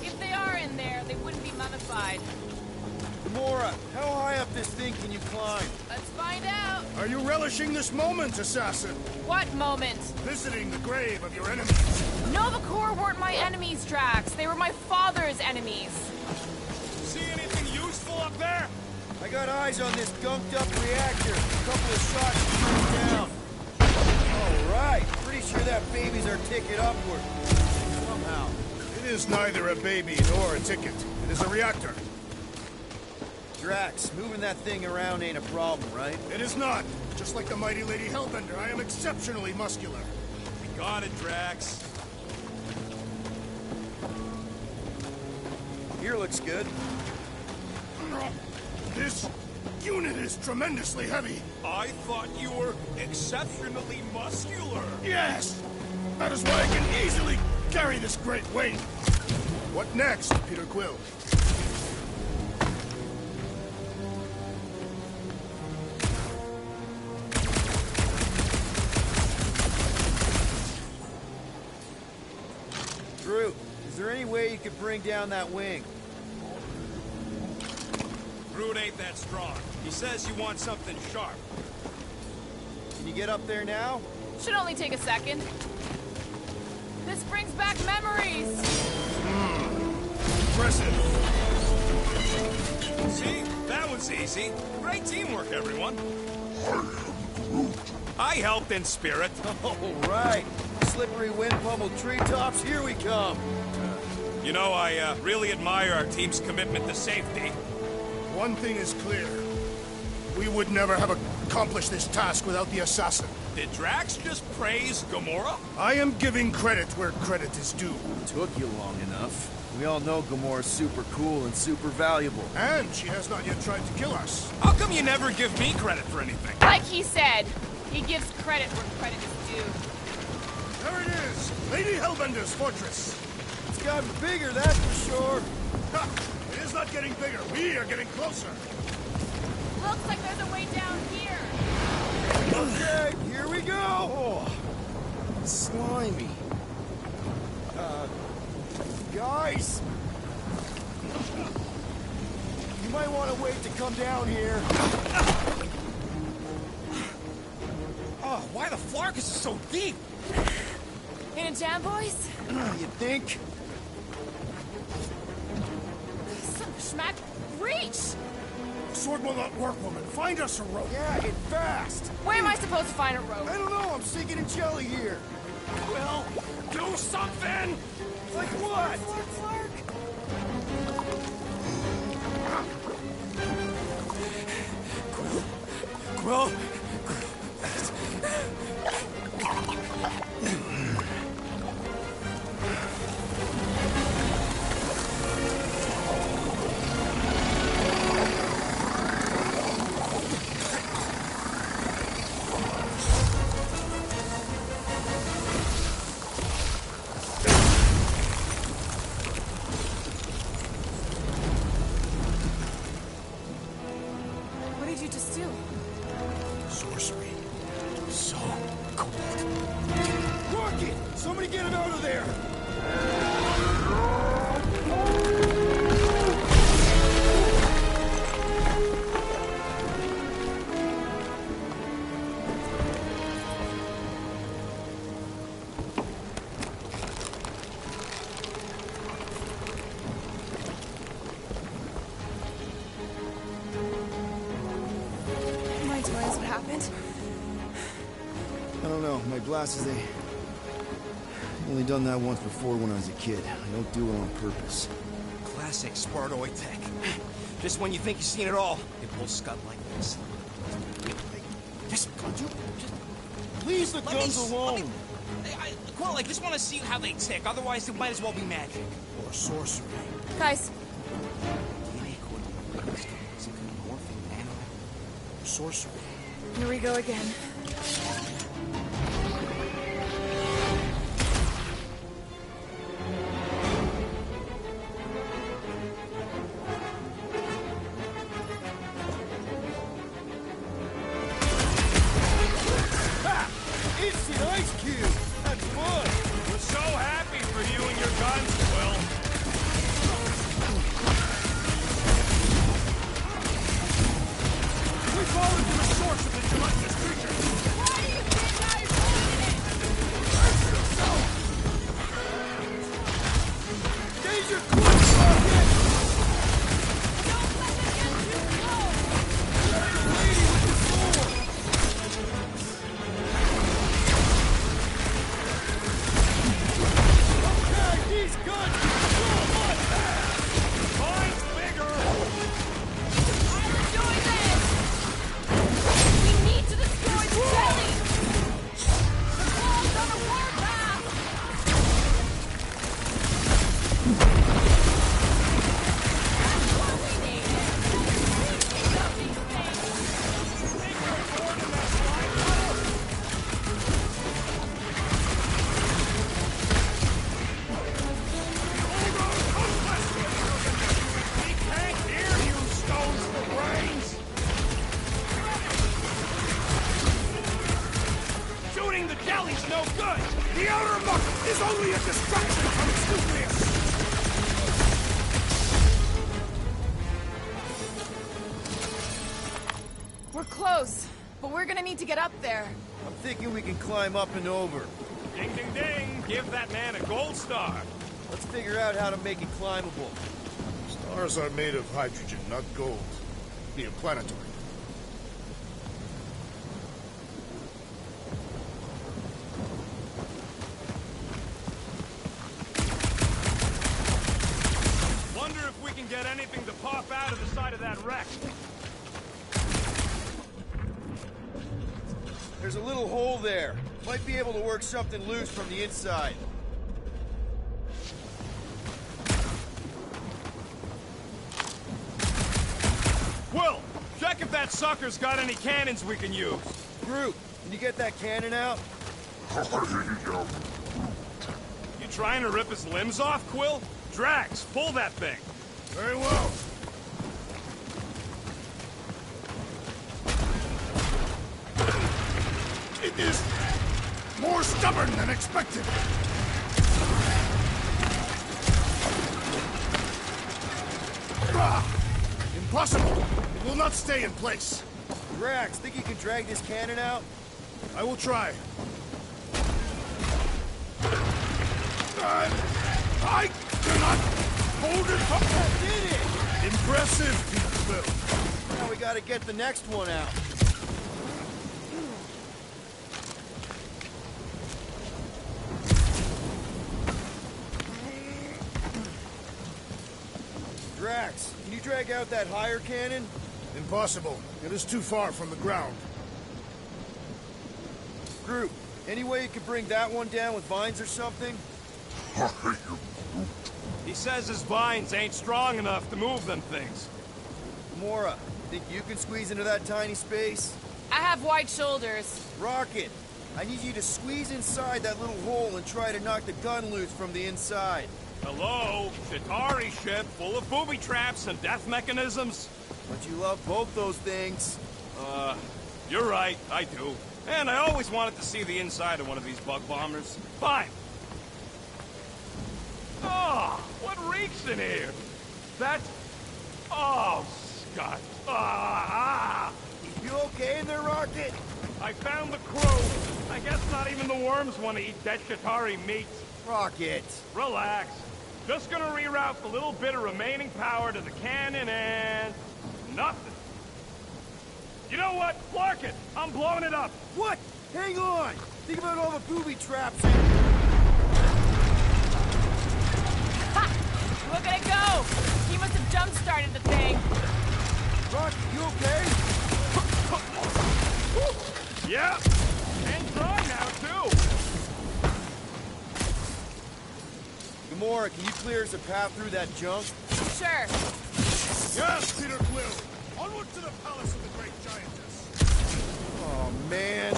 If they are in there, they wouldn't be mummified. Gamora, how high up this thing can you climb? Let's find out. Are you relishing this moment, assassin? What moment? Visiting the grave of your enemies. Nova Corps weren't my enemies, Drax. They were my father's enemies. See anything useful up there? I got eyes on this gunked up reactor. A couple of shots to shoot it down. Alright, pretty sure that baby's our ticket upward. Somehow. It is neither a baby nor a ticket. It is a reactor. Drax, moving that thing around ain't a problem, right? It is not. Just like the mighty Lady Hellbender, I am exceptionally muscular. We got it, Drax. Here looks good. This unit is tremendously heavy. I thought you were exceptionally muscular. Yes! That is why I can easily carry this great weight. What next, Peter Quill? Groot, is there any way you could bring down that wing? Groot ain't that strong. He says you want something sharp. Can you get up there now? Should only take a second. This brings back memories. Impressive. See? That was easy. Great teamwork, everyone. I helped in spirit. All right. Slippery wind-pummeled treetops, here we come. You know, I really admire our team's commitment to safety. One thing is clear. We would never have accomplished this task without the assassin. Did Drax just praise Gamora? I am giving credit where credit is due. Took you long enough. We all know Gamora's super cool and super valuable. And she has not yet tried to kill us. How come you never give me credit for anything? Like he said, he gives credit where credit is due. There it is! Lady Hellbender's fortress! It's gotten bigger, that's for sure. Ha! It is not getting bigger. We are getting closer. Looks like there's a way down here. Okay, here we go! Oh, slimy. Guys! You might want to wait to come down here. Oh, why the Flarkus is so deep? In a jam, boys? You think? Some schmack. Reach! Sword will not work, woman. Find us a rope. Yeah, and fast! Where am I supposed to find a rope? I don't know, I'm sinking in jelly here. Well, do something! Like what? Quill? What did you just do? Sorcery. So cold. Rocket! Somebody get him out of there! My toys, what happened? I don't know. My glasses, they... Only done that once before when I was a kid. I don't do it on purpose. Classic Spartoid tech. Just when you think you've seen it all, it pulls scud like this. Just, Leave the let me guns alone! Quill, I just want to see how they tick. Otherwise, it might as well be magic. Or sorcery. Guys, DNA code. Some kind of morphing nano. Or sorcery. here we go again. Instant ice cube! That's fun! We're so happy for you and your guns, Quill. We followed to the source of the gelatinous creature. Why are you is only a distraction from its nucleus! We're close, but we're gonna need to get up there. I'm thinking we can climb up and over. Ding, ding, ding! Give that man a gold star! Let's figure out how to make it climbable. Stars are made of hydrogen, not gold. Be a planetoid. Wonder if we can get anything to pop out of the side of that wreck. There's a little hole there. Might be able to work something loose from the inside. Quill, check if that sucker's got any cannons we can use. Groot, can you get that cannon out? You trying to rip his limbs off, Quill? Drax, pull that thing. Very well. It is more stubborn than expected. Impossible! It will not stay in place. Drax, think you can drag this cannon out? I will try. I cannot hold it up. I did it! Impressive, Pete Quill. Now we gotta get the next one out. Drax, can you drag out that higher cannon? Impossible. It is too far from the ground. Groot, any way you could bring that one down with vines or something? He says his vines ain't strong enough to move them things. Mora, think you can squeeze into that tiny space? I have wide shoulders. Rocket, I need you to squeeze inside that little hole and try to knock the gun loose from the inside. Hello? Chitauri ship full of booby traps and death mechanisms? But you love both those things. You're right, I do. And I always wanted to see the inside of one of these bug bombers. Fine. Oh, what reeks in here? That... Oh, Scott. Ah! You okay in there, Rocket? I found the crew. I guess not even the worms want to eat dead Chitauri meat. Rocket. Relax. Just gonna reroute the little bit of remaining power to the cannon and... nothing. You know what? Clark it! I'm blowing it up! What? Hang on! Think about all the booby traps Ha! Look at it go! He must have jump-started the thing. Rocket, you okay? Yeah! And dry now, too! Gamora, can you clear us a path through that junk? Sure. Yes, Peter Quill! Onward to the palace of the great giantess! Oh, man.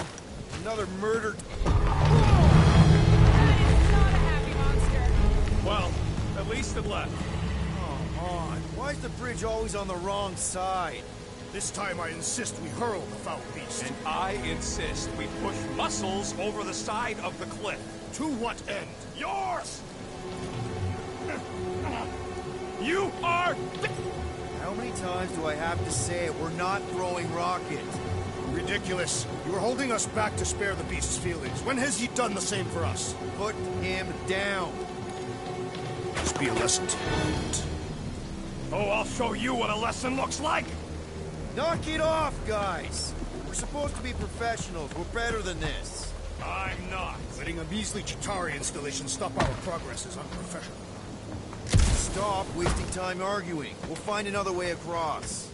Another murder... That is not a happy monster. Well, at least it left. Come on. Why is the bridge always on the wrong side? This time I insist we hurl the foul beast. And I insist we push muscles over the side of the cliff. To what end? Yours! You are... How many times do I have to say it? We're not throwing Rocket. Ridiculous. You were holding us back to spare the beast's feelings. When has he done the same for us? Put him down. This be a lesson to you. Oh, I'll show you what a lesson looks like! Knock it off, guys. We're supposed to be professionals. We're better than this. I'm not. Letting a measly Chitauri installation stop our progress is unprofessional. Stop wasting time arguing. We'll find another way across.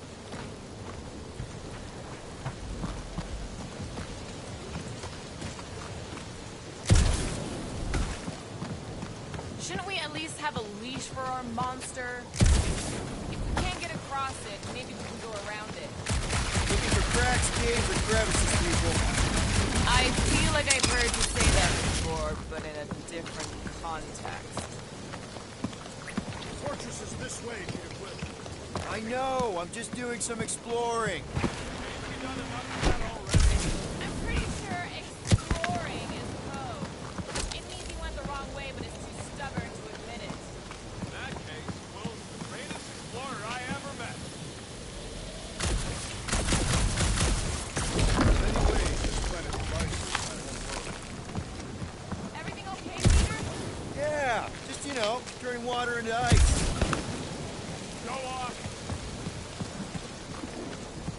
Shouldn't we at least have a leash for our monster? If we can't get across it, maybe we can go around it. Looking for cracks, caves, and crevices, people. I feel like I've heard you say that before, but in a different context. The fortress is this way, Peter Quill. I know. I'm just doing some exploring. I'm pretty sure exploring is code. It means you went the wrong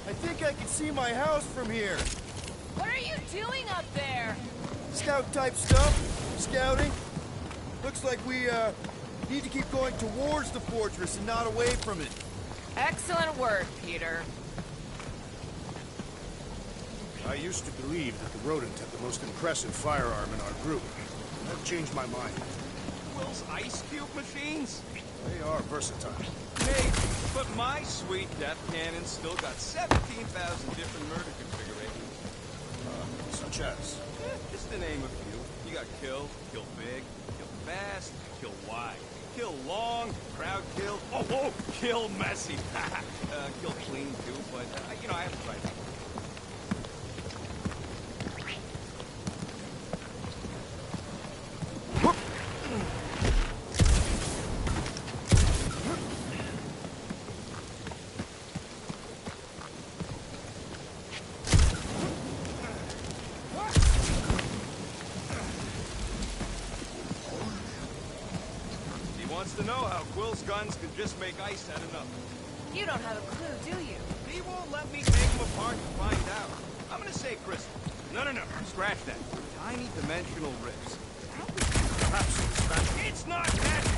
I think I can see my house from here. What are you doing up there? Scout-type stuff. Scouting. Looks like we, need to keep going towards the fortress and not away from it. Excellent work, Peter. I used to believe that the rodent had the most impressive firearm in our group. I've changed my mind. Will's ice cube machines? They are versatile. Maybe, but my sweet death cannon still got 17,000 different murder configurations. Such as? Just to name a few. You got kill big, kill fast, kill wide, kill long, crowd kill, oh, kill messy. Kill clean too, but, you know, I have to try that. To know how Quill's guns can just make ice out of nothing. You don't have a clue, do you? He won't let me take them apart to find out. I'm gonna say crystal. No, scratch that. Tiny dimensional rips. Perhaps it's magic. It's not magic!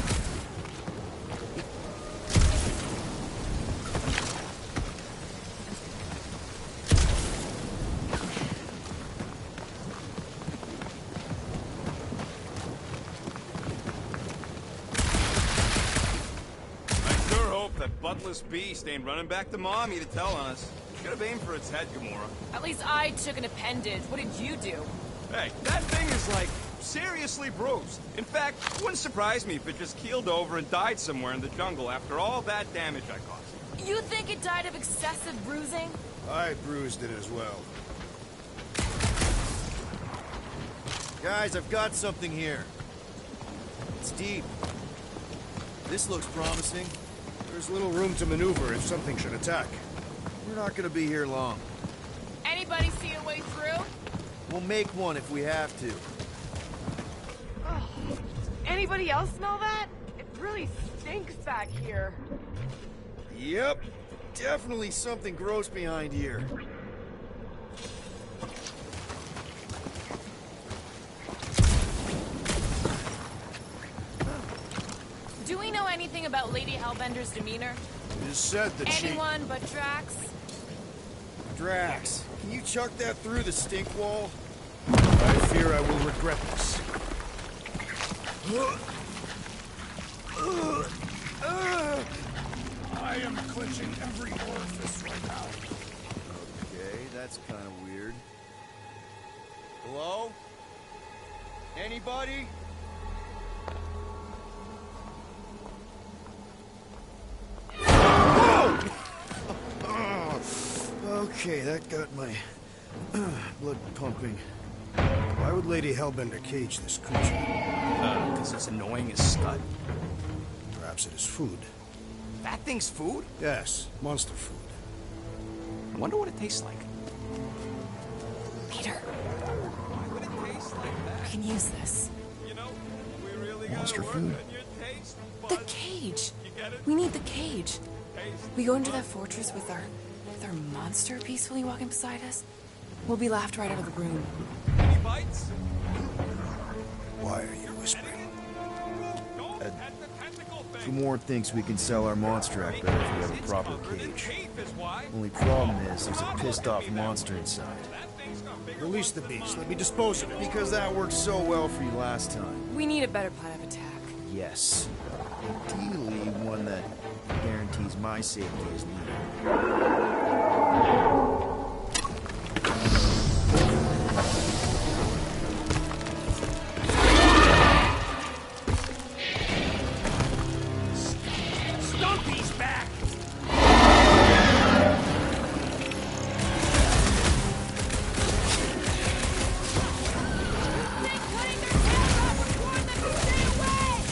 Buttless beast ain't running back to Mommy to tell on us. Should have aimed for its head, Gamora. At least I took an appendage. What did you do? Hey, that thing is like seriously bruised. In fact, it wouldn't surprise me if it just keeled over and died somewhere in the jungle after all that damage I caused. You think it died of excessive bruising? I bruised it as well. Guys, I've got something here. It's deep. This looks promising. There's little room to maneuver if something should attack. We're not gonna be here long. Anybody see a way through? We'll make one if we have to. Anybody else smell that? It really stinks back here. Yep. Definitely something gross behind here. Do we know anything about Lady Hellbender's demeanor? It is said that Anyone but Drax? Drax, can you chuck that through the stink wall? I fear I will regret this. I am clenching every orifice right now. Okay, that's kind of weird. Hello? Anybody? Okay, that got my blood pumping. Why would Lady Hellbender cage this creature? Because it's annoying as scud. Perhaps it is food. That thing's food? Yes, monster food. I wonder what it tastes like. Peter, Why would it taste like that? we can use this. You know, we really Monster gotta food? work on your taste The buds. cage. You get it? We need the cage. Taste We go into that fortress with our monster peacefully walking beside us. We'll be laughed right out of the room. Any bites? Why are you whispering? Don't pet the tentacle thing. Gamora thinks we can sell our monster act better if we have a It's proper covered in cage. tape is why. Only problem is there's a pissed off monster inside. That thing's got bigger Release the beast. Let me dispose of it. Because that worked so well for you last time. We need a better plan of attack. Yes. Ideally, one that guarantees my safety is needed. Stumpy's back! They're cutting their tails off and warn them to stay away!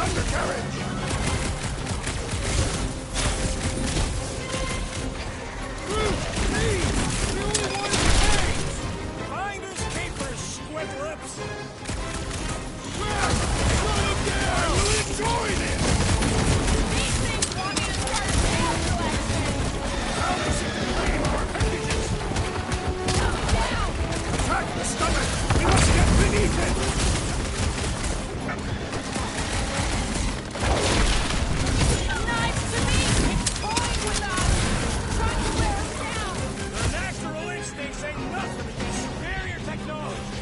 undercarriage! Finders keepers, squid lips! I will enjoy this! These things want me to start a sales collection! How does it claim our appendages? Down! Attack the stomach! We must get beneath it! Knives to me! It's toying with us! Trying to wear us down! Their natural instincts ain't nothing against superior technology.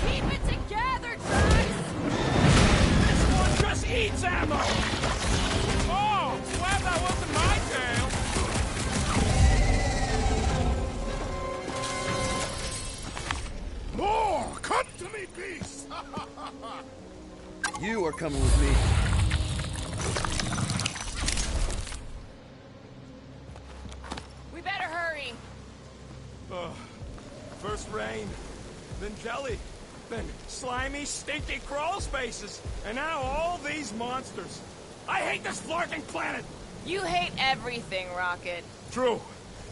Keep it together, Drax! This one just eats ammo! Oh, glad that wasn't my tail! More! Come to me, beast! You are coming with me. We better hurry. First rain, then jelly, then slimy, stinky crawl spaces, and now all these monsters. I hate this flarking planet! You hate everything, Rocket. True,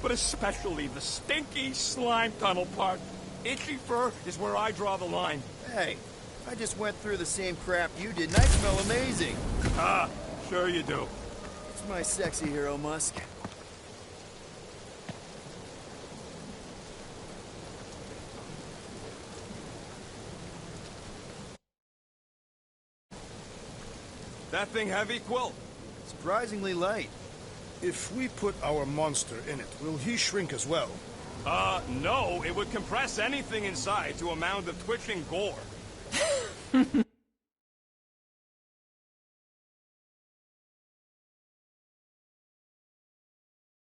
but especially the stinky slime tunnel part. Itchy fur is where I draw the line. Hey, I just went through the same crap you did, and I smell amazing. Ah, sure you do. It's my sexy hero, Musk. That thing heavy, Quill? Surprisingly light. If we put our monster in it, will he shrink as well? No, it would compress anything inside to a mound of twitching gore.